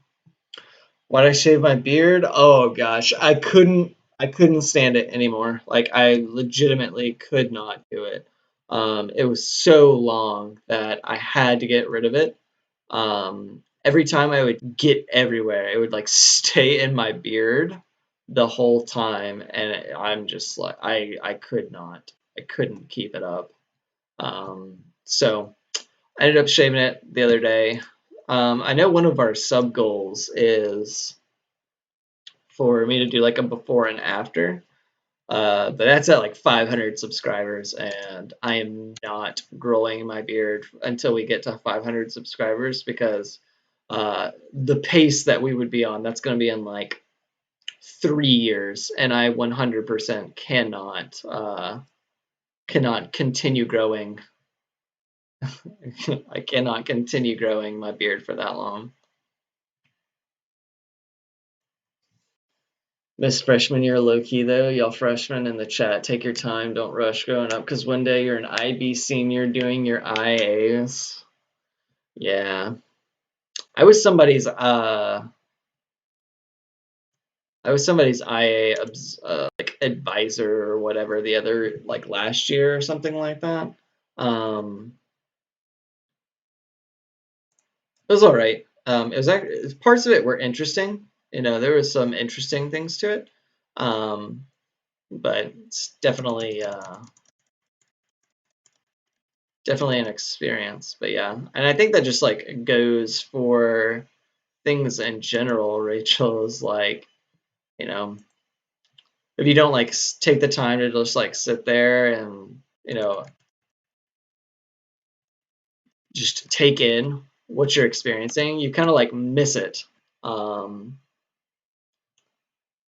Why'd I shave my beard? Oh gosh, I couldn't stand it anymore. Like I legitimately could not do it. It was so long that I had to get rid of it. Every time I would get everywhere, it would like stay in my beard the whole time, and I'm just like I could not. I couldn't keep it up. So I ended up shaving it the other day. I know one of our sub goals is for me to do like a before and after. But that's at like 500 subscribers, and I am not growing my beard until we get to 500 subscribers because the pace that we would be on, that's going to be in like 3 years, and I 100% cannot continue growing. I cannot continue growing my beard for that long. Miss freshman year low key though, y'all freshmen in the chat, take your time, don't rush growing up, because one day you're an IB senior doing your IAs. Yeah, I was somebody's I was somebody's IA like advisor or whatever the other like last year or something like that. It was all right. It was actually, parts of it were interesting. You know, there was some interesting things to it. Um, but it's definitely an experience. But yeah, and I think that just like goes for things in general. Rachel is like, you know, if you don't like take the time to just like sit there and just take in what you're experiencing, you kind of like miss it. Um,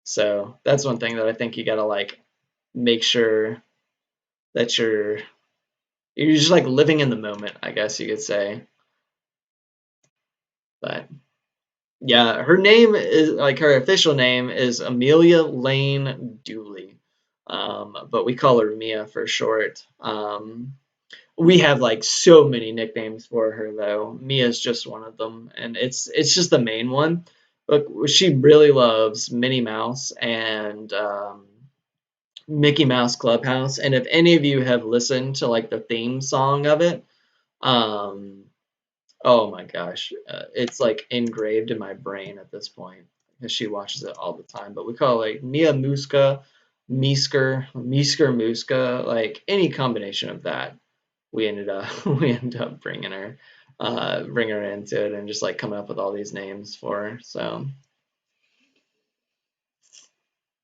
so that's one thing that I think you gotta like make sure that you're just like living in the moment, I guess you could say. But yeah, her name is like her official name is Amelia Lane Dooley. But we call her Mia for short. We have like so many nicknames for her though. Mia's just one of them, and it's just the main one. But she really loves Minnie Mouse and Mickey Mouse Clubhouse. And if any of you have listened to like the theme song of it, um, oh my gosh, it's like engraved in my brain at this point because she watches it all the time. But we call it like Mia Muska, Meesker Muska, like any combination of that. We ended up bringing her into it and just like coming up with all these names for her. So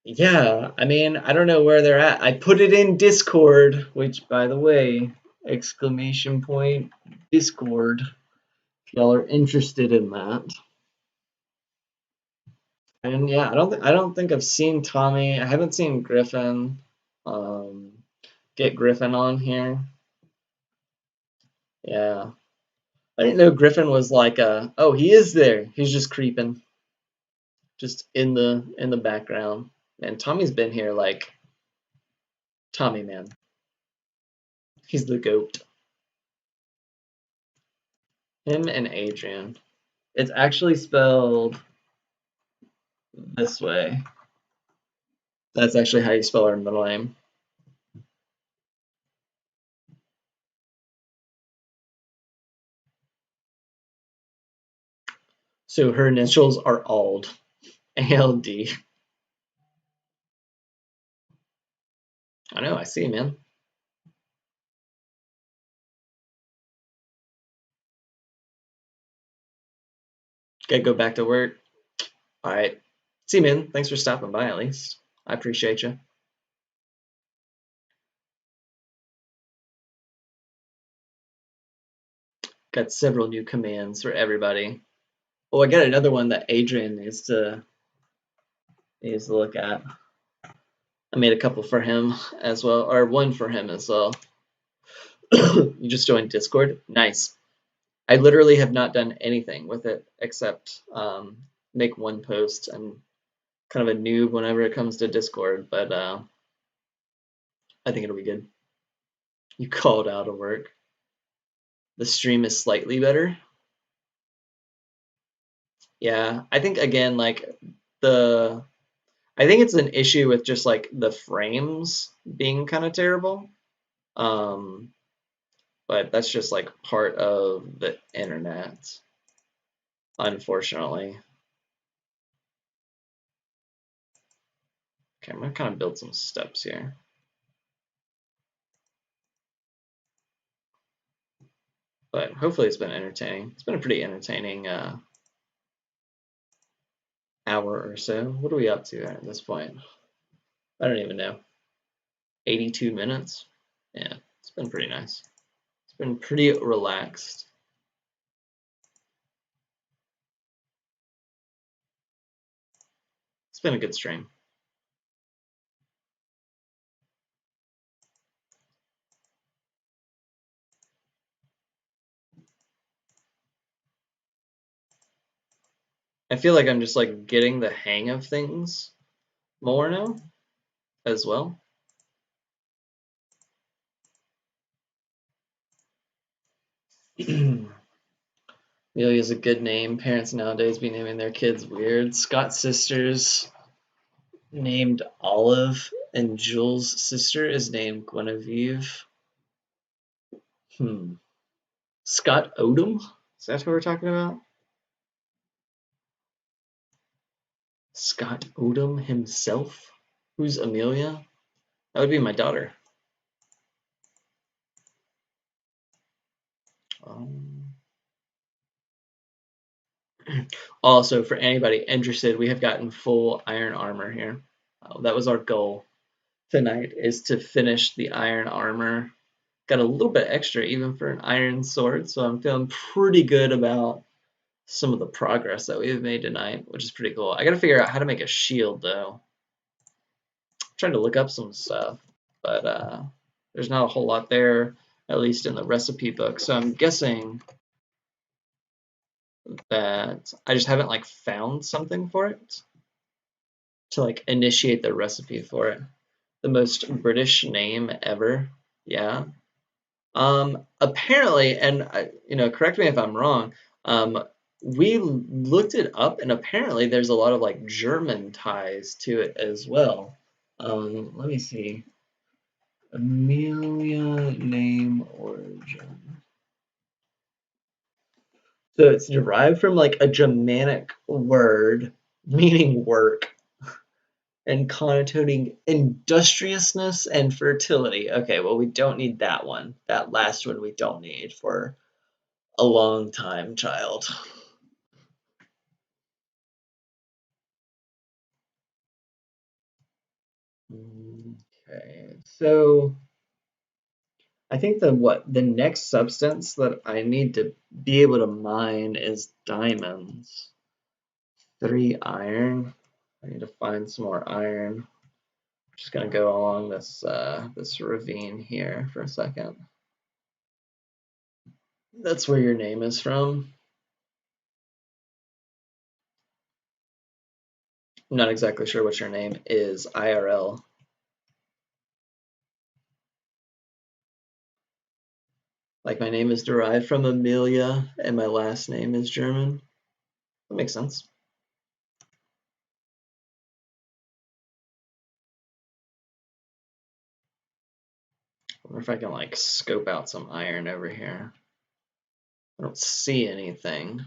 yeah, I mean, I don't know where they're at. I put it in Discord, which by the way, exclamation point Discord. If y'all are interested in that. And yeah, I don't think I've seen Tommy. I haven't seen Griffin. Um, get Griffin on here. Yeah. I didn't know Griffin was like oh, he is there. He's just creeping. Just in the background. And Tommy's been here like Tommy man. He's the goat. Him and Adrian. It's actually spelled this way. That's actually how you spell her middle name. So her initials are ALD. ALD. I know, I see, man. Gotta go back to work. All right. See you, man. Thanks for stopping by at least. I appreciate you. Got several new commands for everybody. Oh, I got another one that Adrian needs to look at. I made a couple for him as well, or one for him as well. You just joined Discord? Nice. I literally have not done anything with it except make one post. I'm kind of a noob whenever it comes to Discord, but I think it'll be good. You called out of work. The stream is slightly better. Yeah, I think again, like the I think it's an issue with just like the frames being kind of terrible. Um, but that's just like part of the internet, unfortunately. Okay, I'm gonna kind of build some steps here. But hopefully it's been entertaining. It's been a pretty entertaining hour or so. What are we up to at this point? I don't even know. 82 minutes? Yeah, it's been pretty nice. It's been pretty relaxed. It's been a good stream. I feel like I'm just like getting the hang of things more now as well. Amelia is a good name. Parents nowadays be naming their kids weird. Scott sisters. named Olive, and Jules' sister is named Guinevere. Scott Odom? Is that who we're talking about? Scott Odom himself? Who's Amelia? That would be my daughter. Also, for anybody interested, we have gotten full iron armor here. That was our goal tonight, is to finish the iron armor. Got a little bit extra even for an iron sword, so I'm feeling pretty good about some of the progress that we've made tonight, which is pretty cool. I gotta figure out how to make a shield though. I'm trying to look up some stuff, but there's not a whole lot there, at least in the recipe book. So I'm guessing that I just haven't like found something for it to like initiate the recipe for it. The most British name ever. Yeah. Apparently, and correct me if I'm wrong, we looked it up, and apparently there's a lot of like German ties to it as well. Let me see. Amelia name origin. So it's derived from like a Germanic word meaning work and connotating industriousness and fertility. Okay, well, we don't need that one. That last one we don't need for a long time, child. Okay, so I think the next substance that I need to be able to mine is diamonds. 3 iron. I need to find some more iron. I'm just gonna go along this ravine here for a second. That's where your name is from. I'm not exactly sure what your name is IRL. Like my name is derived from Amelia and my last name is German. That makes sense. I wonder if I can like scope out some iron over here. I don't see anything.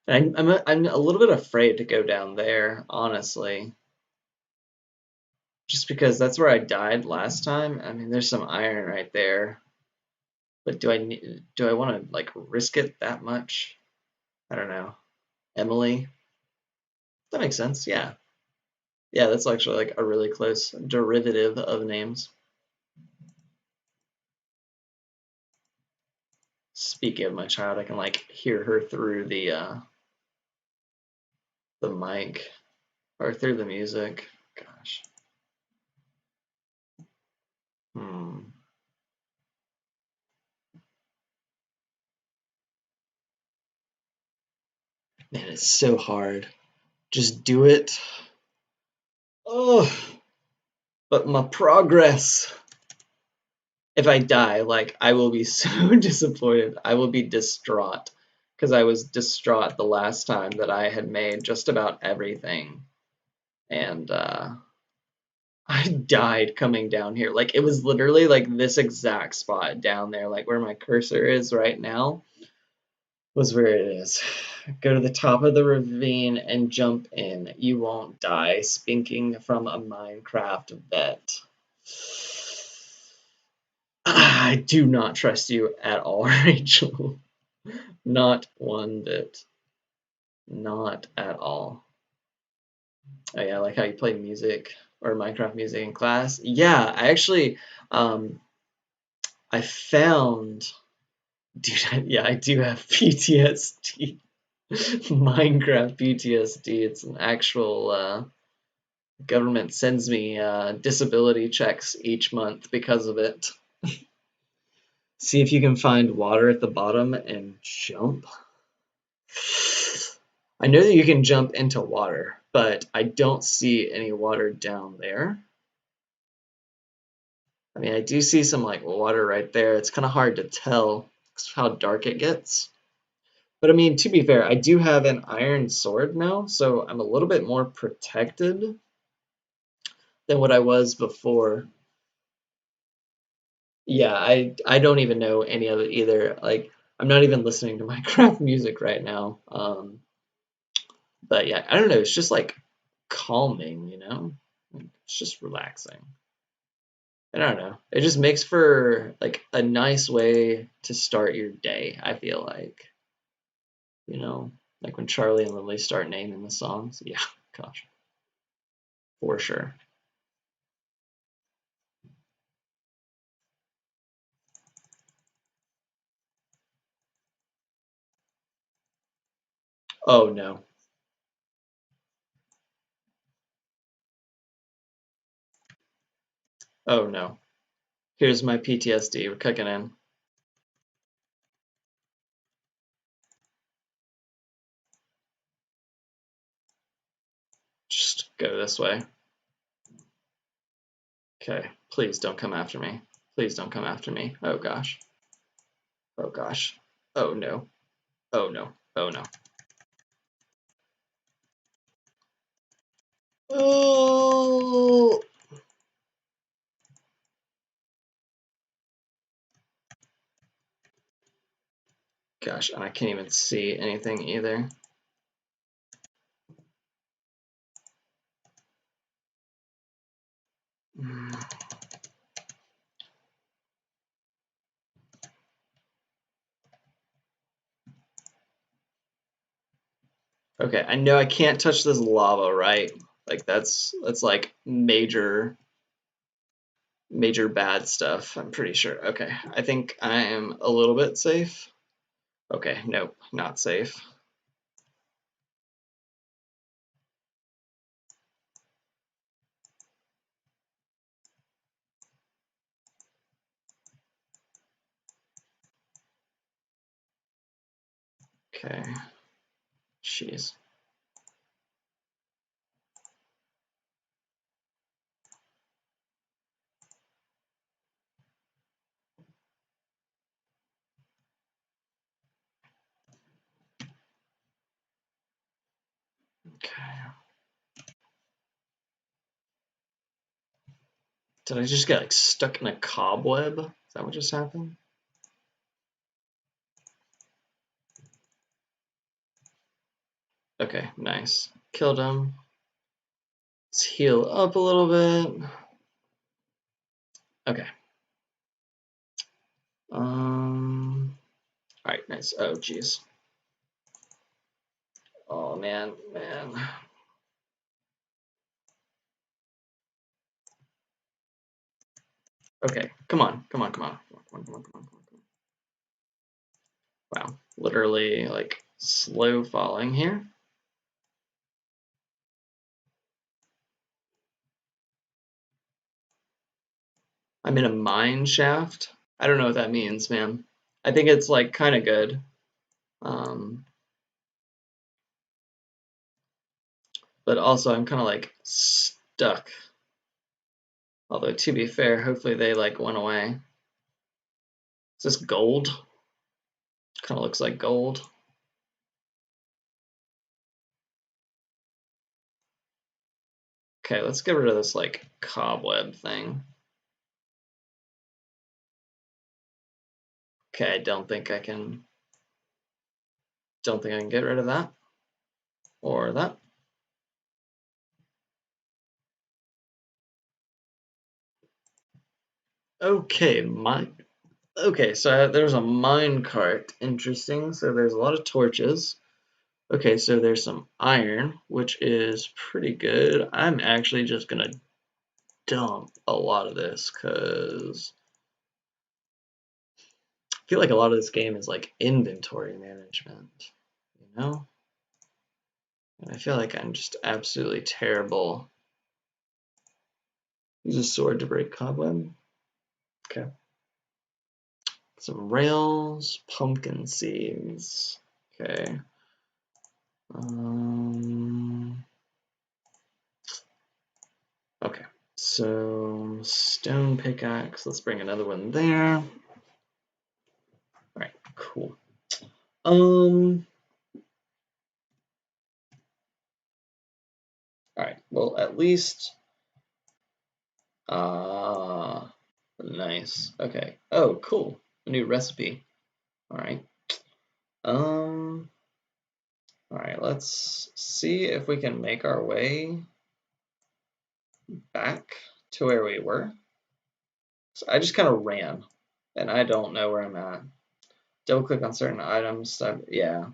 I'm a little bit afraid to go down there, honestly. Just because that's where I died last time. I mean, there's some iron right there. But do I want to like risk it that much? I don't know. Emily? That makes sense. Yeah. Yeah, that's actually like a really close derivative of names. Speaking of my child, I can like hear her through the mic or through the music. Gosh. Man, it's so hard. Just do it. Oh, but my progress. If I die, like I will be so disappointed. I will be distraught because I was distraught the last time that I had made just about everything, and I died coming down here. Like it was literally like this exact spot down there, like where my cursor is right now, was where it is. Go to the top of the ravine and jump in. You won't die spinking from a Minecraft vet. I do not trust you at all, Rachel. Not one bit. Not at all. Oh yeah, I like how you play music or Minecraft music in class. Yeah, I actually, I found, dude, yeah, I do have PTSD. Minecraft PTSD. It's an actual, government sends me disability checks each month because of it. See if you can find water at the bottom and jump. I know that you can jump into water, but I don't see any water down there. I mean, I do see some like water right there. It's kind of hard to tell how dark it gets. But I mean, to be fair, I do have an iron sword now, so I'm a little bit more protected than what I was before. Yeah, I don't even know any of it either. Like, I'm not even listening to Minecraft music right now. But yeah, I don't know. It's just like calming, you know? Like, it's just relaxing. I don't know. It just makes for like a nice way to start your day, I feel like. You know, like when Charlie and Lily start naming the songs. Yeah, gosh, for sure. Oh no. Oh no. Here's my PTSD. We're cooking in. Just go this way. Okay. Please don't come after me. Please don't come after me. Oh gosh. Oh gosh. Oh no. Oh no. Oh no. Oh gosh, and I can't even see anything either. Mm. Okay, I know I can't touch this lava, right? Like that's like major bad stuff, I'm pretty sure. Okay, I think I am a little bit safe. Okay, nope, not safe. Okay, jeez. Okay. Did I just get like stuck in a cobweb? Is that what just happened? Okay, nice. Killed him. Let's heal up a little bit. Okay. All right, nice. Oh, jeez. Oh man, man. Okay, come on, come on, come on, come on, come on, come on, come on, come on. Wow, literally like slow falling here. I'm in a mine shaft. I don't know what that means, man. I think it's like kind of good. Um, but also I'm kind of like stuck. Although to be fair, hopefully they like went away. Is this gold? Kind of looks like gold. Okay, let's get rid of this like cobweb thing. Okay, I don't think I can. Don't think I can get rid of that or that. Okay, so there's a mine cart. Interesting. So there's a lot of torches. Okay, so there's some iron, which is pretty good. I'm actually just gonna dump a lot of this because I feel like a lot of this game is like inventory management, you know? And I feel like I'm just absolutely terrible. Use a sword to break cobweb. Okay. Some rails, pumpkin seeds. Okay. Um, okay. So stone pickaxe. Let's bring another one there. All right, cool. All right. Well, at least. Nice. Okay. Oh, cool. A new recipe. All right. All right. Let's see if we can make our way back to where we were. So I just kind of ran, and I don't know where I'm at. Double click on certain items. Yeah.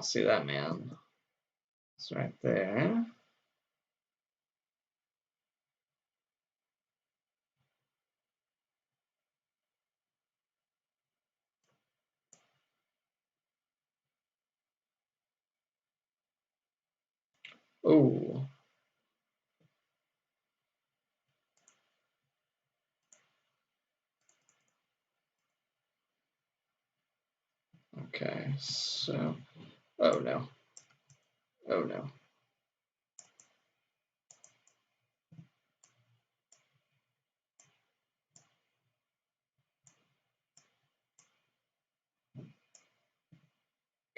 See that man? It's right there. Oh. Okay. So. Oh no. Oh no.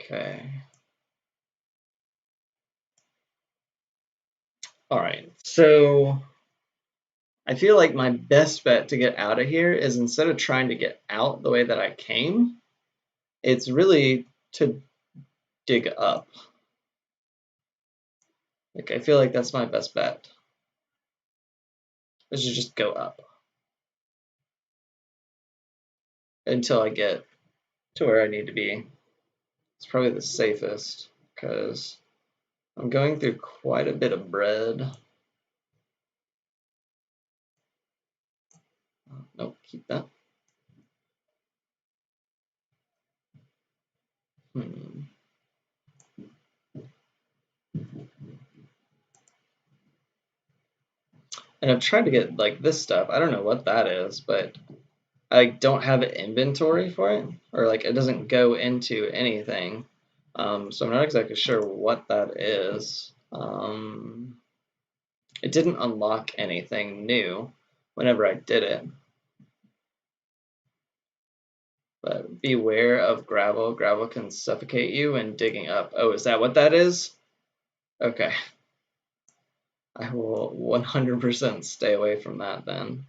Okay. All right. So I feel like my best bet to get out of here is instead of trying to get out the way that I came, it's really to dig up. Like I feel like that's my best bet. Is to just go up until I get to where I need to be. It's probably the safest because I'm going through quite a bit of bread. Nope, keep that. Hmm. And I've tried to get like this stuff. I don't know what that is, but I don't have an inventory for it, or like it doesn't go into anything. So I'm not exactly sure what that is. It didn't unlock anything new whenever I did it. But beware of gravel. Gravel can suffocate you when digging up. Oh, is that what that is? Okay. I will 100% stay away from that then.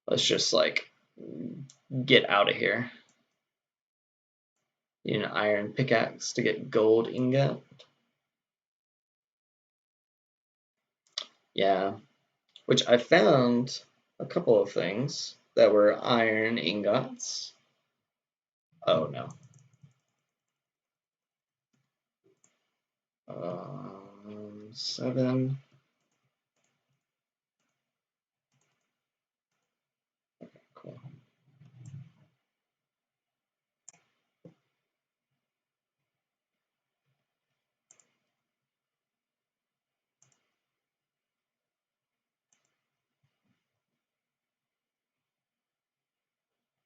Let's just like get out of here. Need an iron pickaxe to get gold ingot. Yeah, which I found a couple of things that were iron ingots. Oh no. 7. Okay, cool.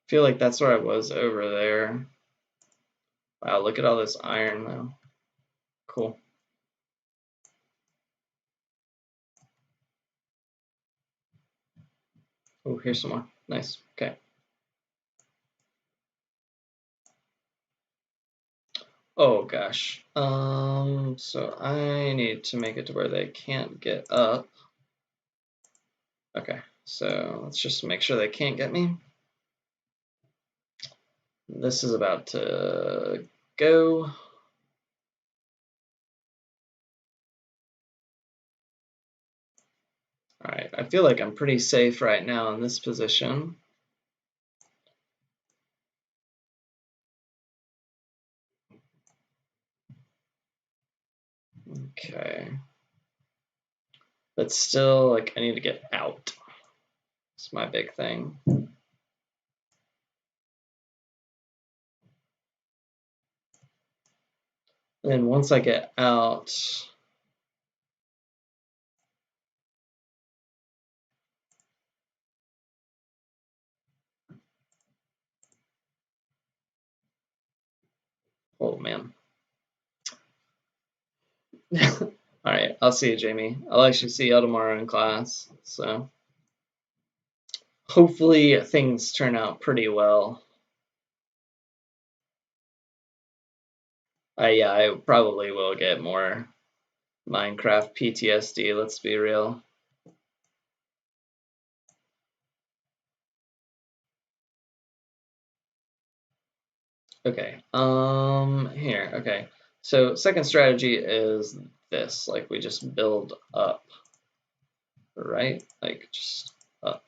Feel like that's where I was over there. Wow, look at all this iron though. Cool. Oh, here's some more. Nice. Okay. Oh gosh. So I need to make it to where they can't get up. Okay, so let's just make sure they can't get me. This is about to go. All right, I feel like I'm pretty safe right now in this position. Okay. But still, like, I need to get out. It's my big thing. And then once I get out, oh man. All All right, I'll see you, Jamie. I'll actually see you tomorrow in class. So hopefully things turn out pretty well. Yeah, I probably will get more Minecraft PTSD, let's be real. Okay, here, okay. So second strategy is this, like we just build up, right? Like just up.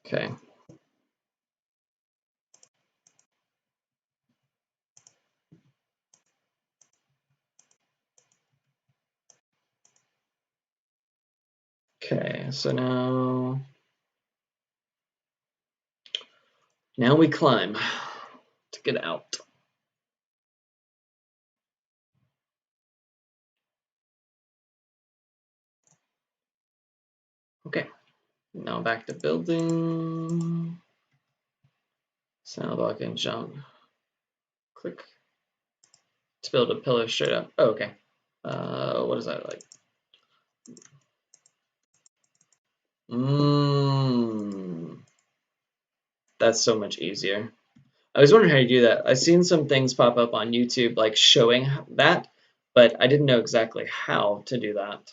Okay. Okay, so now we climb to get out. Okay, now back to building. Sound block and jump. Click to build a pillar straight up. Oh, okay. What is that like? That's so much easier. I was wondering how you do that. I've seen some things pop up on YouTube like showing that, but I didn't know exactly how to do that.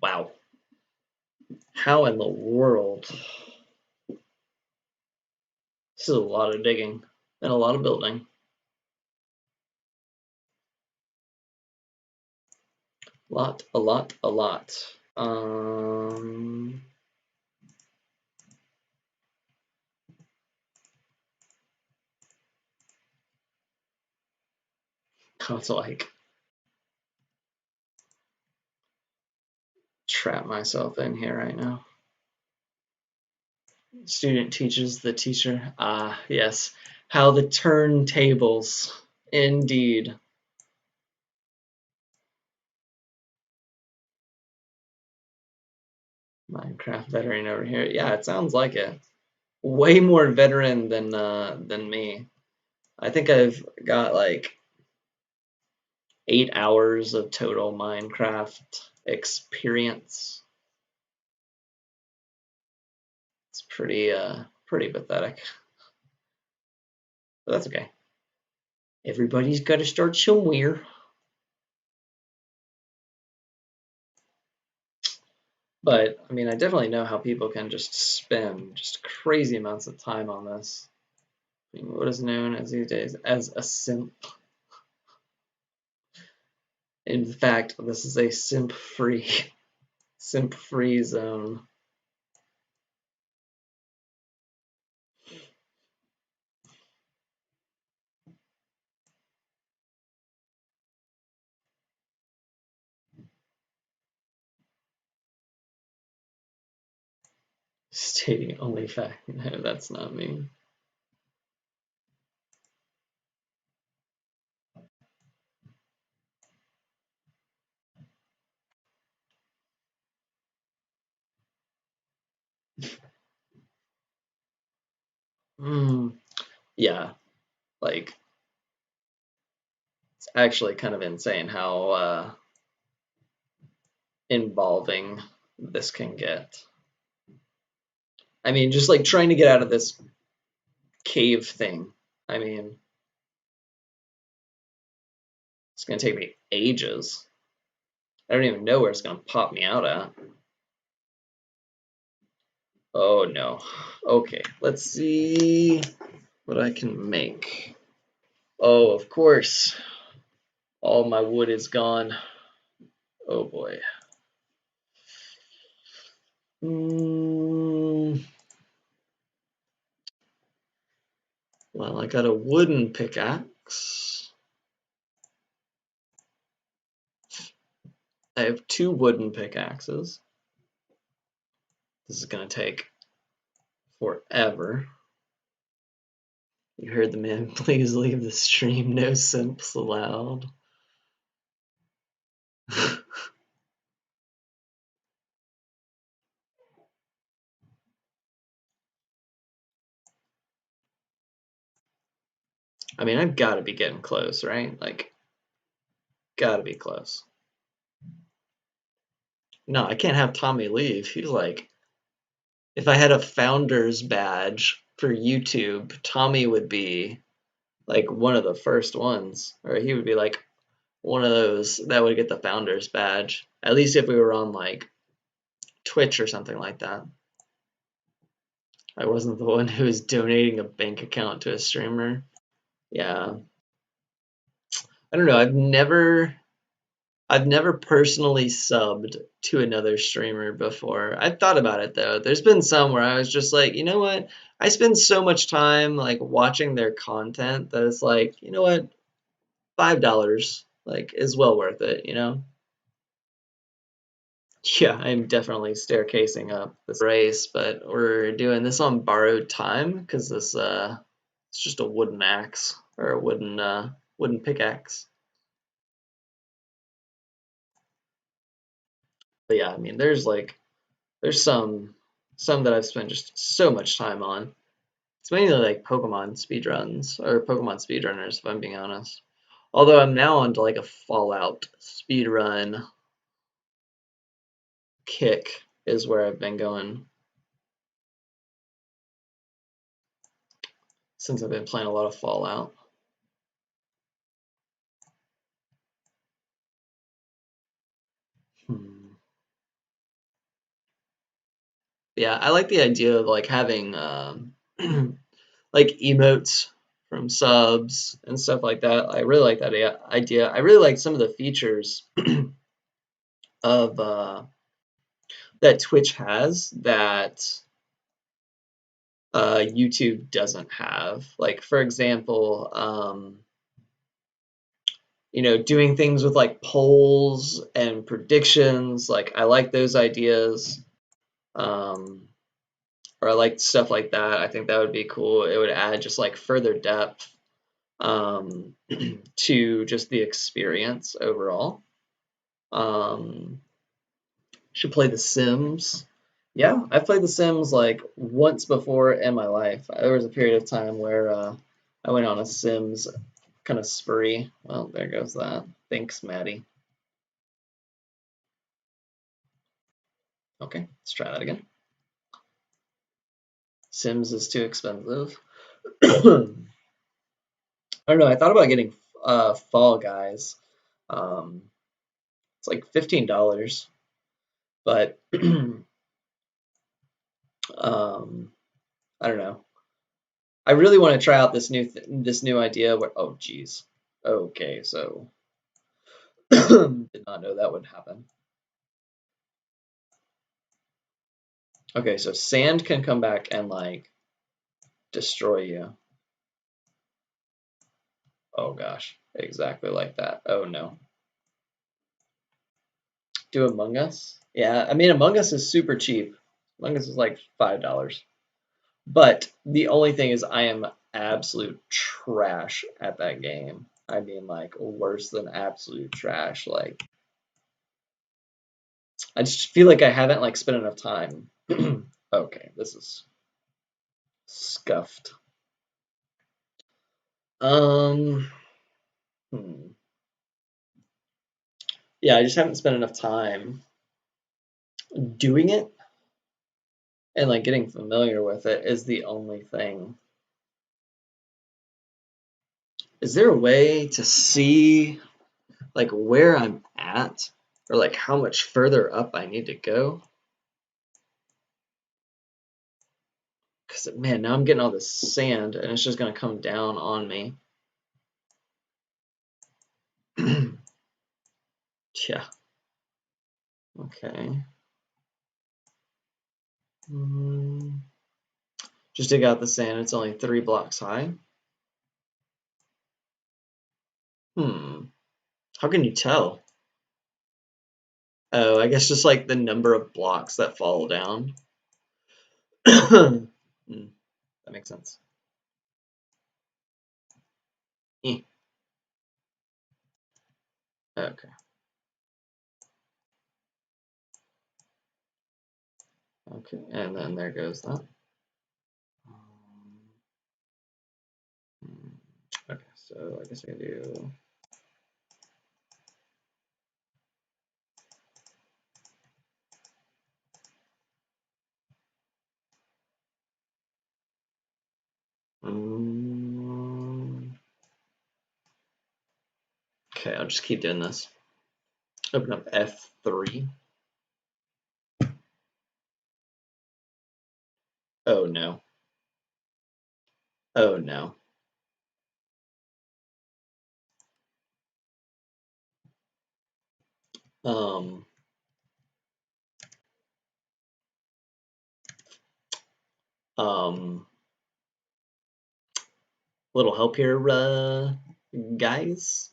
Wow. How in the world? This is a lot of digging and a lot of building. A lot. Um, to like trap myself in here right now. Student teaches the teacher. Ah, yes. How the turntables. Indeed. Minecraft veteran over here. Yeah, it sounds like it. Way more veteran than me. I think I've got like 8 hours of total Minecraft experience. It's pretty pathetic. But that's okay. Everybody's got to start somewhere. But I mean, I definitely know how people can just spend just crazy amounts of time on this. I mean, what is known as these days as a simp. In fact, this is a simp-free zone. Stating only fact. No, that's not me. Yeah, like it's actually kind of insane how involving this can get. I mean, just like trying to get out of this cave thing. I mean, it's gonna take me ages. I don't even know where it's gonna pop me out at. Oh no. Okay, let's see what I can make. Oh, of course. All my wood is gone. Oh boy. Well, I got a wooden pickaxe. I have 2 wooden pickaxes. This is gonna take forever. You heard the man. Please leave the stream. No simps allowed. I mean, I've got to be getting close, right? Like, got to be close. No, I can't have Tommy leave. He's like, if I had a founder's badge for YouTube, Tommy would be like one of the first ones, or he would be like one of those that would get the founder's badge. At least if we were on like Twitch or something like that. I wasn't the one who was donating a bank account to a streamer. Yeah. I don't know. I've never personally subbed to another streamer before. I've thought about it though. There's been some where I was just like, you know what? I spend so much time like watching their content that it's like, you know what? $5 like is well worth it, you know? Yeah, I'm definitely staircasing up this race, but we're doing this on borrowed time because this it's just a wooden axe or a wooden pickaxe. But yeah, I mean there's some that I've spent just so much time on. It's mainly like Pokemon speedruns or Pokemon speedrunners if I'm being honest. Although I'm now onto like a Fallout speedrun kick is where I've been going since I've been playing a lot of Fallout. Yeah, I like the idea of like having like emotes from subs and stuff like that. I really like that idea. I really like some of the features of that Twitch has that YouTube doesn't have. Like for example, you know, doing things with like polls and predictions. Like I like those ideas. Um, or I like stuff like that. I think that would be cool. It would add just like further depth to just the experience overall. Should play The Sims. Yeah, I've played The Sims like once before in my life. There was a period of time where I went on a Sims kind of spree. Well, there goes that. Thanks, Maddie. Okay, let's try that again. Sims is too expensive. I don't know. I thought about getting Fall Guys. It's like $15, but I don't know. I really want to try out this new idea where oh geez. Okay, so did not know that would happen. Okay, so sand can come back and like destroy you. Oh gosh, exactly like that. Oh no. Do Among Us? Yeah, I mean Among Us is super cheap. Among Us is like $5. But the only thing is I am absolute trash at that game. I mean like worse than absolute trash. Like I just feel like I haven't like spent enough time. Okay, this is scuffed. Um, hmm. Yeah, I just haven't spent enough time doing it and like getting familiar with it is the only thing. Is there a way to see like where I'm at or like how much further up I need to go? Because man, now I'm getting all this sand and it's just gonna come down on me. Yeah. Okay. Just dig out the sand. It's only 3 blocks high. How can you tell? Oh, I guess just like the number of blocks that fall down. That makes sense. Eh. Okay. Okay, and then there goes that. Okay, so I guess I can do. Okay, I'll just keep doing this. Open up F3. Oh no. Oh no. Um. Little help here, guys.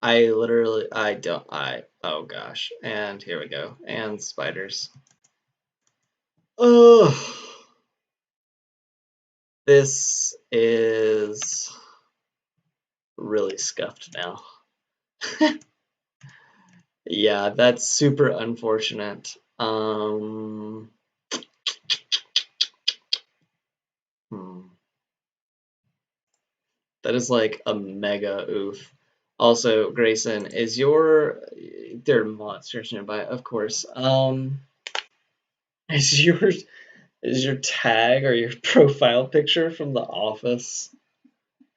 Oh gosh. And here we go. And spiders. Oh, this is really scuffed now. Yeah, that's super unfortunate. That is like a mega oof. Also, Grayson, there are monsters nearby, of course. Is your tag or your profile picture from The Office?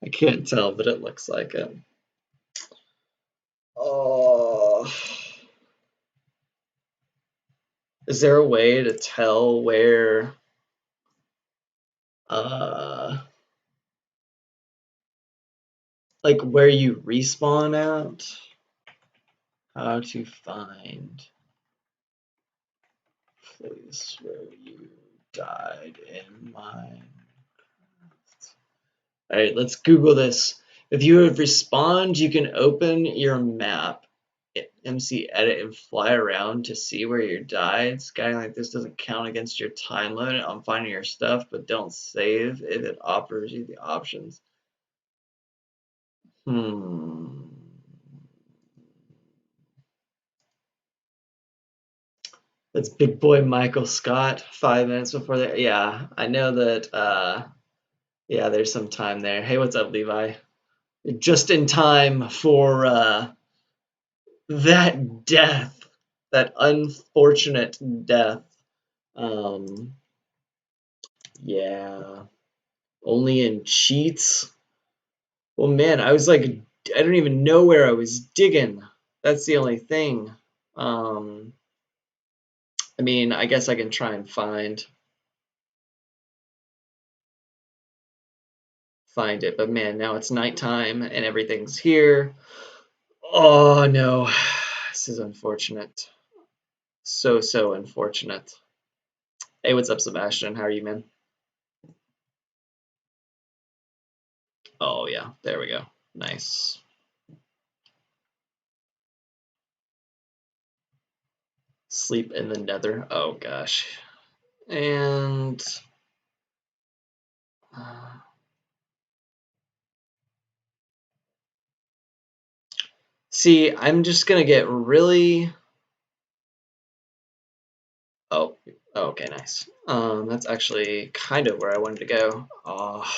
I can't tell, but it looks like it. Oh. Is there a way to tell where like where you respawn at? How to find place where you died in Minecraft. Alright, let's Google this. If you have respawned, you can open your map, MC edit, and fly around to see where you died. Skying like this doesn't count against your time limit on finding your stuff, but don't save if it offers you the options. That's big boy Michael Scott, 5 minutes before there. Yeah, I know that, yeah, there's some time there. Hey, what's up, Levi? Just in time for that death, that unfortunate death. Yeah, only in cheats. Well, man, I was like, I don't even know where I was digging. That's the only thing. I mean, I guess I can try and find it, but man, now it's nighttime and everything's here. Oh no, this is unfortunate. So unfortunate. Hey, what's up, Sebastian? How are you, man? Oh yeah, there we go. Nice. Sleep in the nether. Oh gosh. And see, I'm just gonna get really. Oh, okay, nice. That's actually kind of where I wanted to go. Oh.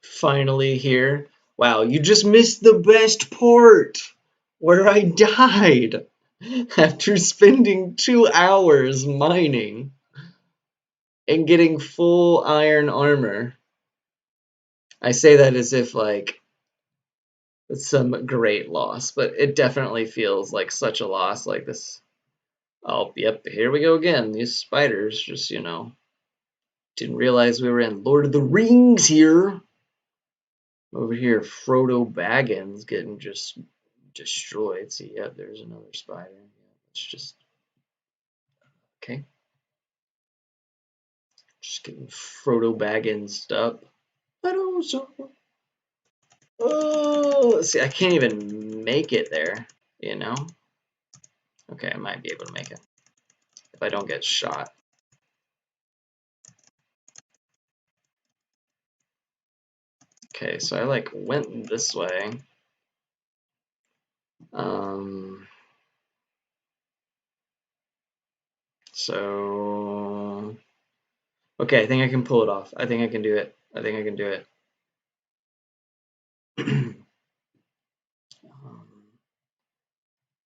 Finally here. Wow, you just missed the best part where I died after spending 2 hours mining and getting full iron armor. I say that as if like it's some great loss, but it definitely feels like such a loss like this. Oh, yep, here we go again. These spiders just, didn't realize we were in Lord of the Rings here. Over here, Frodo Baggins getting just destroyed. See, yep, there's another spider. Yeah, let's just okay. Just getting Frodo Baggins up. I don't know. Oh, see, I can't even make it there, you know? Okay, I might be able to make it if I don't get shot. Okay, so I like went this way. So okay, I think I can pull it off. I think I can do it. I think I can do it.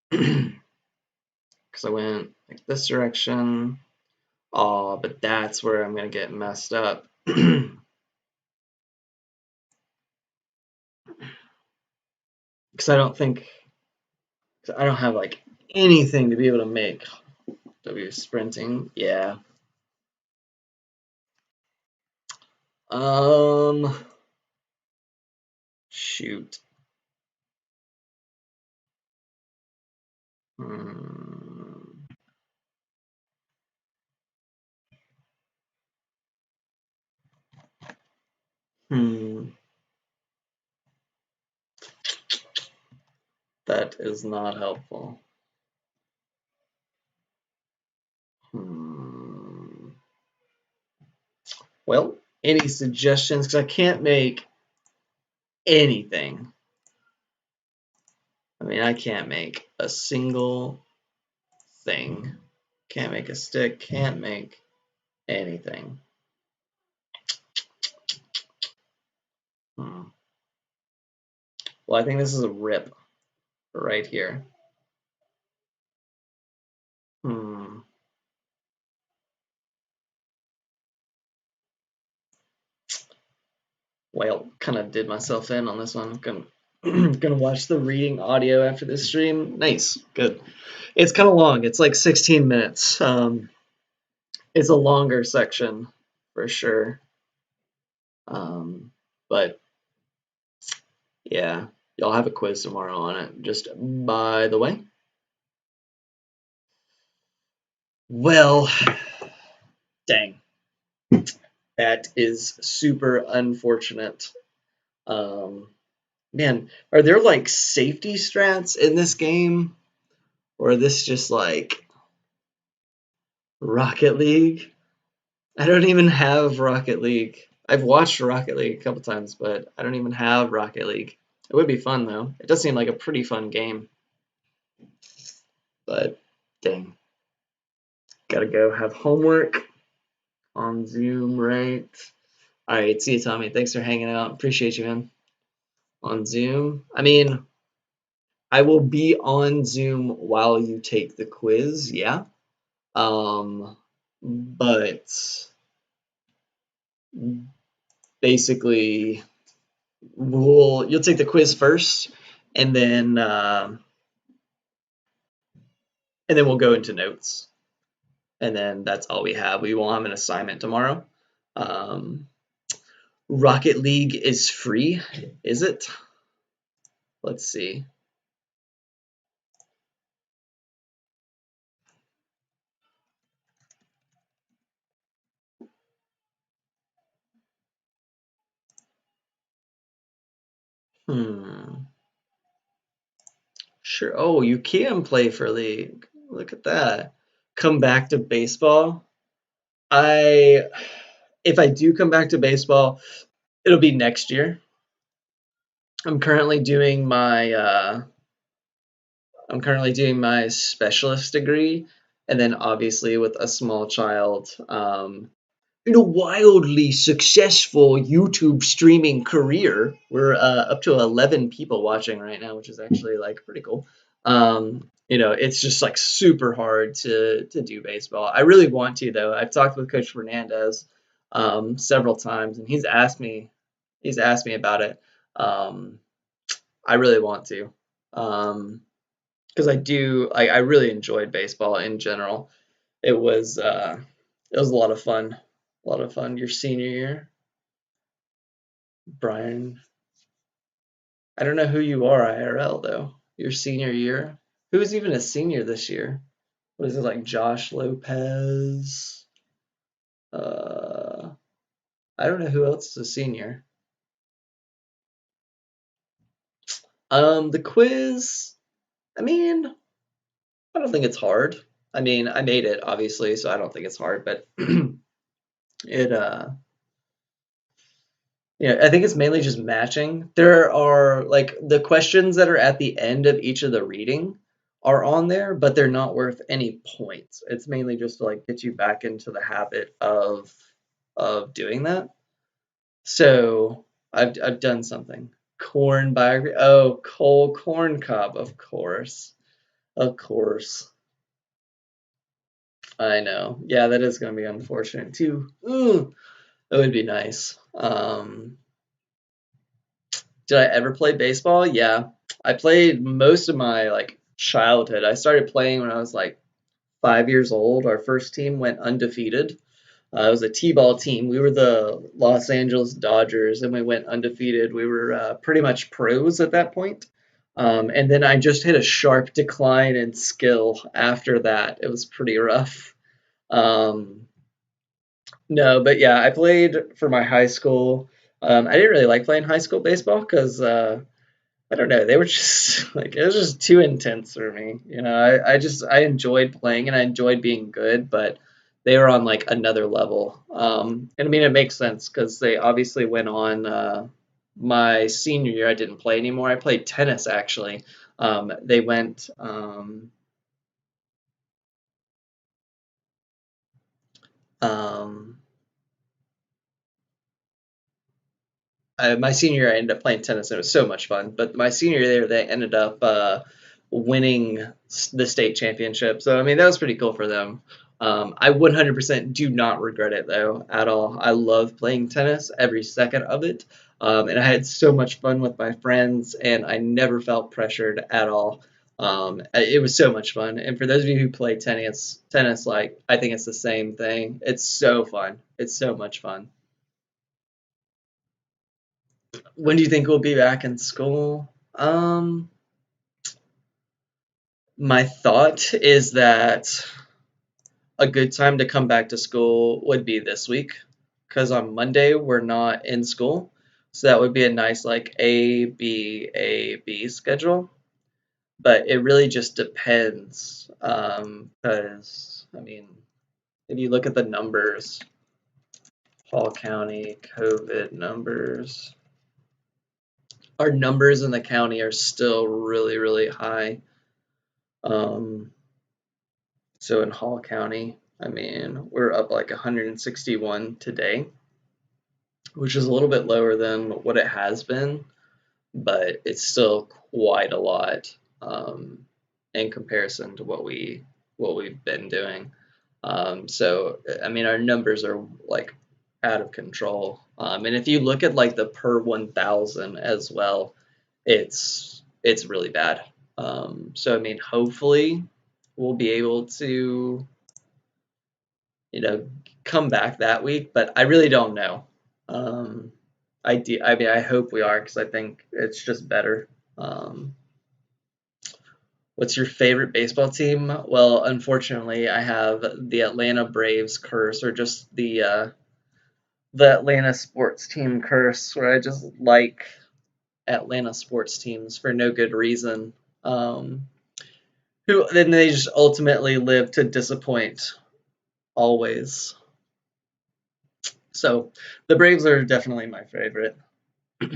Because I went like this direction. Oh, but that's where I'm gonna get messed up. Because I don't think I don't have like anything to be able to make W sprinting. Yeah. Shoot. Hmm. Hmm. That is not helpful. Hmm. Well, any suggestions? Because I can't make anything. I mean, I can't make a single thing. Can't make a stick, can't make anything. Hmm. Well, I think this is a rip right here. Hmm. Well, kind of did myself in on this one. Gonna watch the reading audio after this stream. Nice, good. It's kind of long. It's like 16 minutes. It's a longer section for sure. But yeah, y'all have a quiz tomorrow on it. Just by the way. Well, dang. That is super unfortunate. Um, man, are there like safety strats in this game? Or is this just like Rocket League? I don't even have Rocket League. I've watched Rocket League a couple times, but I don't even have Rocket League. It would be fun though. It does seem like a pretty fun game. But dang. Gotta go have homework on Zoom, right? Alright, see you, Tommy. Thanks for hanging out. Appreciate you, man. On Zoom. I mean, I will be on Zoom while you take the quiz, yeah. But basically, you'll take the quiz first, and then we'll go into notes, and then that's all we have. We won't have an assignment tomorrow. Rocket League is free, is it? Let's see. Sure. Oh, you can play for League. Look at that. Come back to baseball. I If I do come back to baseball, it'll be next year. I'm currently doing my specialist degree, and then obviously with a small child, in a wildly successful YouTube streaming career. We're up to 11 people watching right now, which is actually like pretty cool. It's just like super hard to do baseball. I really want to though. I've talked with Coach Fernandez several times, and he's asked me about it. I really want to. Because I really enjoyed baseball in general. It was a lot of fun. A lot of fun your senior year, Brian. I don't know who you are IRL though. Your senior year. Who is even a senior this year? What is it like Josh Lopez? Uh, I don't know who else is a senior. The quiz, I mean, I don't think it's hard. I mean, I made it obviously, so I don't think it's hard, but it yeah, I think it's mainly just matching. There are like the questions that are at the end of each of the reading are on there, but they're not worth any points. It's mainly just to like get you back into the habit of doing that. So I've done something. Corn biography. Oh, Cole Corn Cob, of course. Of course. I know. Yeah, that is gonna be unfortunate too. Ooh, that would be nice. Did I ever play baseball? Yeah. I played most of my like childhood. I started playing when I was like 5 years old. Our first team went undefeated. It was a T-ball team. We were the Los Angeles Dodgers, and we went undefeated. We were pretty much pros at that point. And then I just hit a sharp decline in skill after that. It was pretty rough. Um, no, but yeah, I played for my high school. I didn't really like playing high school baseball because I don't know. They were just like it was just too intense for me. I enjoyed playing and I enjoyed being good, but they were on like another level. And I mean it makes sense because they obviously went on. My senior year, I didn't play anymore. I played tennis actually. They went. Um, my senior year, I ended up playing tennis, and it was so much fun. But my senior year, they ended up winning the state championship. So I mean, that was pretty cool for them. I 100% do not regret it though at all. I love playing tennis every second of it, and I had so much fun with my friends, and I never felt pressured at all. It was so much fun. And for those of you who play tennis, like I think it's the same thing. It's so fun. It's so much fun. When do you think we'll be back in school? My thought is that a good time to come back to school would be this week, because on Monday we're not in school. So that would be a nice like A B schedule. But it really just depends. Because I mean, if you look at the numbers, Hall County COVID numbers, our numbers in the county are still really, really high. Um, so in Hall County, I mean, we're up like 161 today, which is a little bit lower than what it has been, but it's still quite a lot in comparison to what we've been doing. So I mean, our numbers are like out of control. And if you look at like the per 1,000 as well, it's really bad. So I mean, hopefully we'll be able to, you know, come back that week, but I really don't know. Um, I mean, I hope we are because I think it's just better. Um, what's your favorite baseball team? Well, unfortunately, I have the Atlanta Braves curse, or just the Atlanta sports team curse, where I just like Atlanta sports teams for no good reason. Um, who then they just ultimately live to disappoint always. So the Braves are definitely my favorite. I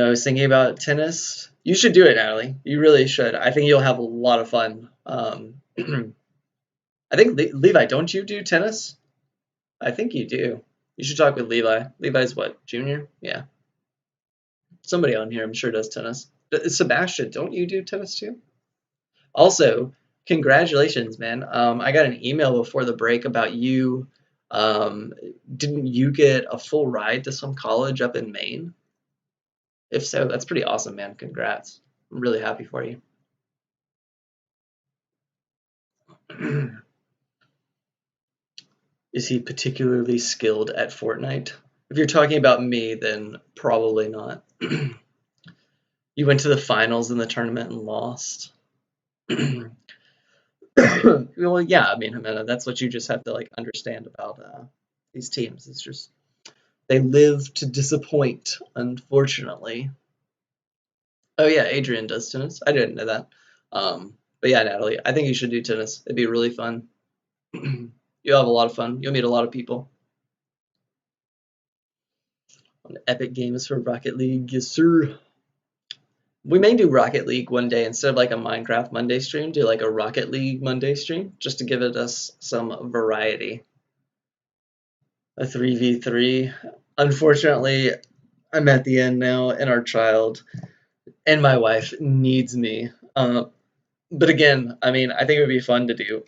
was thinking about tennis. You should do it, Natalie. You really should. I think you'll have a lot of fun. I think Levi, don't you do tennis? I think you do. You should talk with Levi. Levi's what, junior? Yeah. Somebody on here, I'm sure, does tennis. Sebastian, don't you do tennis too? Also, congratulations, man. I got an email before the break about you. Um, didn't you get a full ride to some college up in Maine? If so, that's pretty awesome, man. Congrats. I'm really happy for you. Is he particularly skilled at Fortnite? If you're talking about me, then probably not. You went to the finals in the tournament and lost. Well, yeah, I mean, Jimena, that's what you just have to like understand about these teams. It's just they live to disappoint, unfortunately. Oh yeah, Adrian does tennis. I didn't know that. But yeah, Natalie, I think you should do tennis. It'd be really fun. You'll have a lot of fun. You'll meet a lot of people. On Epic Games for Rocket League, yes sir. We may do Rocket League one day instead of like a Minecraft Monday stream, do like a Rocket League Monday stream just to give it us some variety. A 3v3. Unfortunately, I'm at the end now, and our child and my wife needs me. But again, I mean, I think it would be fun to do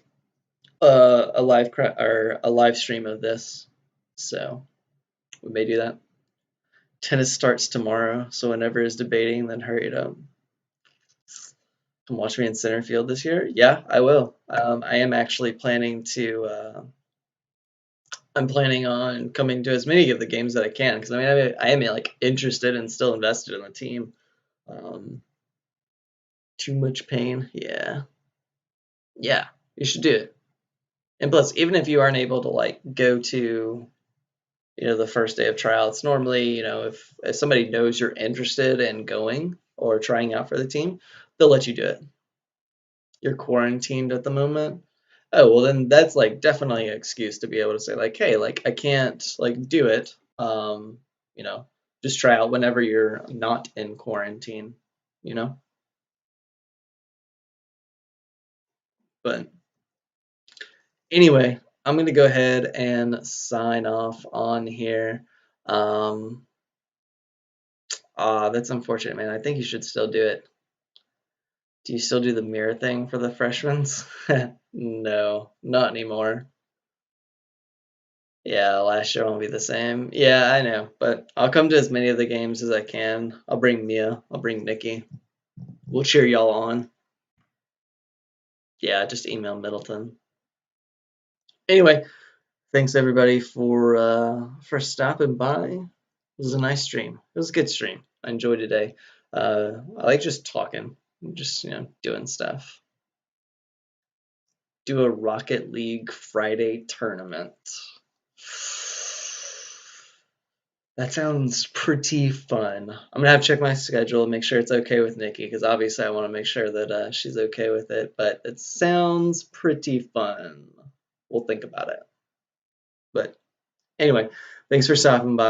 a or a live stream of this, so we may do that. Tennis starts tomorrow, so whenever is debating, then hurry it up. Come watch me in center field this year. Yeah, I will. I am actually planning to. I'm planning on coming to as many of the games that I can because I mean I am like interested and still invested in the team. Um, too much pain, yeah, yeah. You should do it. And plus, even if you aren't able to like go to the first day of tryouts, normally if somebody knows you're interested in going or trying out for the team, they'll let you do it. You're quarantined at the moment. Oh, well then that's like definitely an excuse to be able to say like, hey, like I can't like do it. You know, just try out whenever you're not in quarantine, you know? But anyway, I'm gonna go ahead and sign off on here. Um, that's unfortunate, man. I think you should still do it. Do you still do the mirror thing for the freshmen? No, not anymore. Yeah, last year won't be the same. Yeah, I know, but I'll come to as many of the games as I can. I'll bring Mia. I'll bring Nikki. We'll cheer y'all on. Yeah, just email Middleton. Anyway, thanks everybody for stopping by. It was a nice stream. It was a good stream. I enjoyed today. I like just talking, just doing stuff. Do a Rocket League Friday tournament. That sounds pretty fun. I'm gonna have to check my schedule and make sure it's okay with Nikki, because obviously I want to make sure that she's okay with it. But it sounds pretty fun. We'll think about it. But anyway, thanks for stopping by.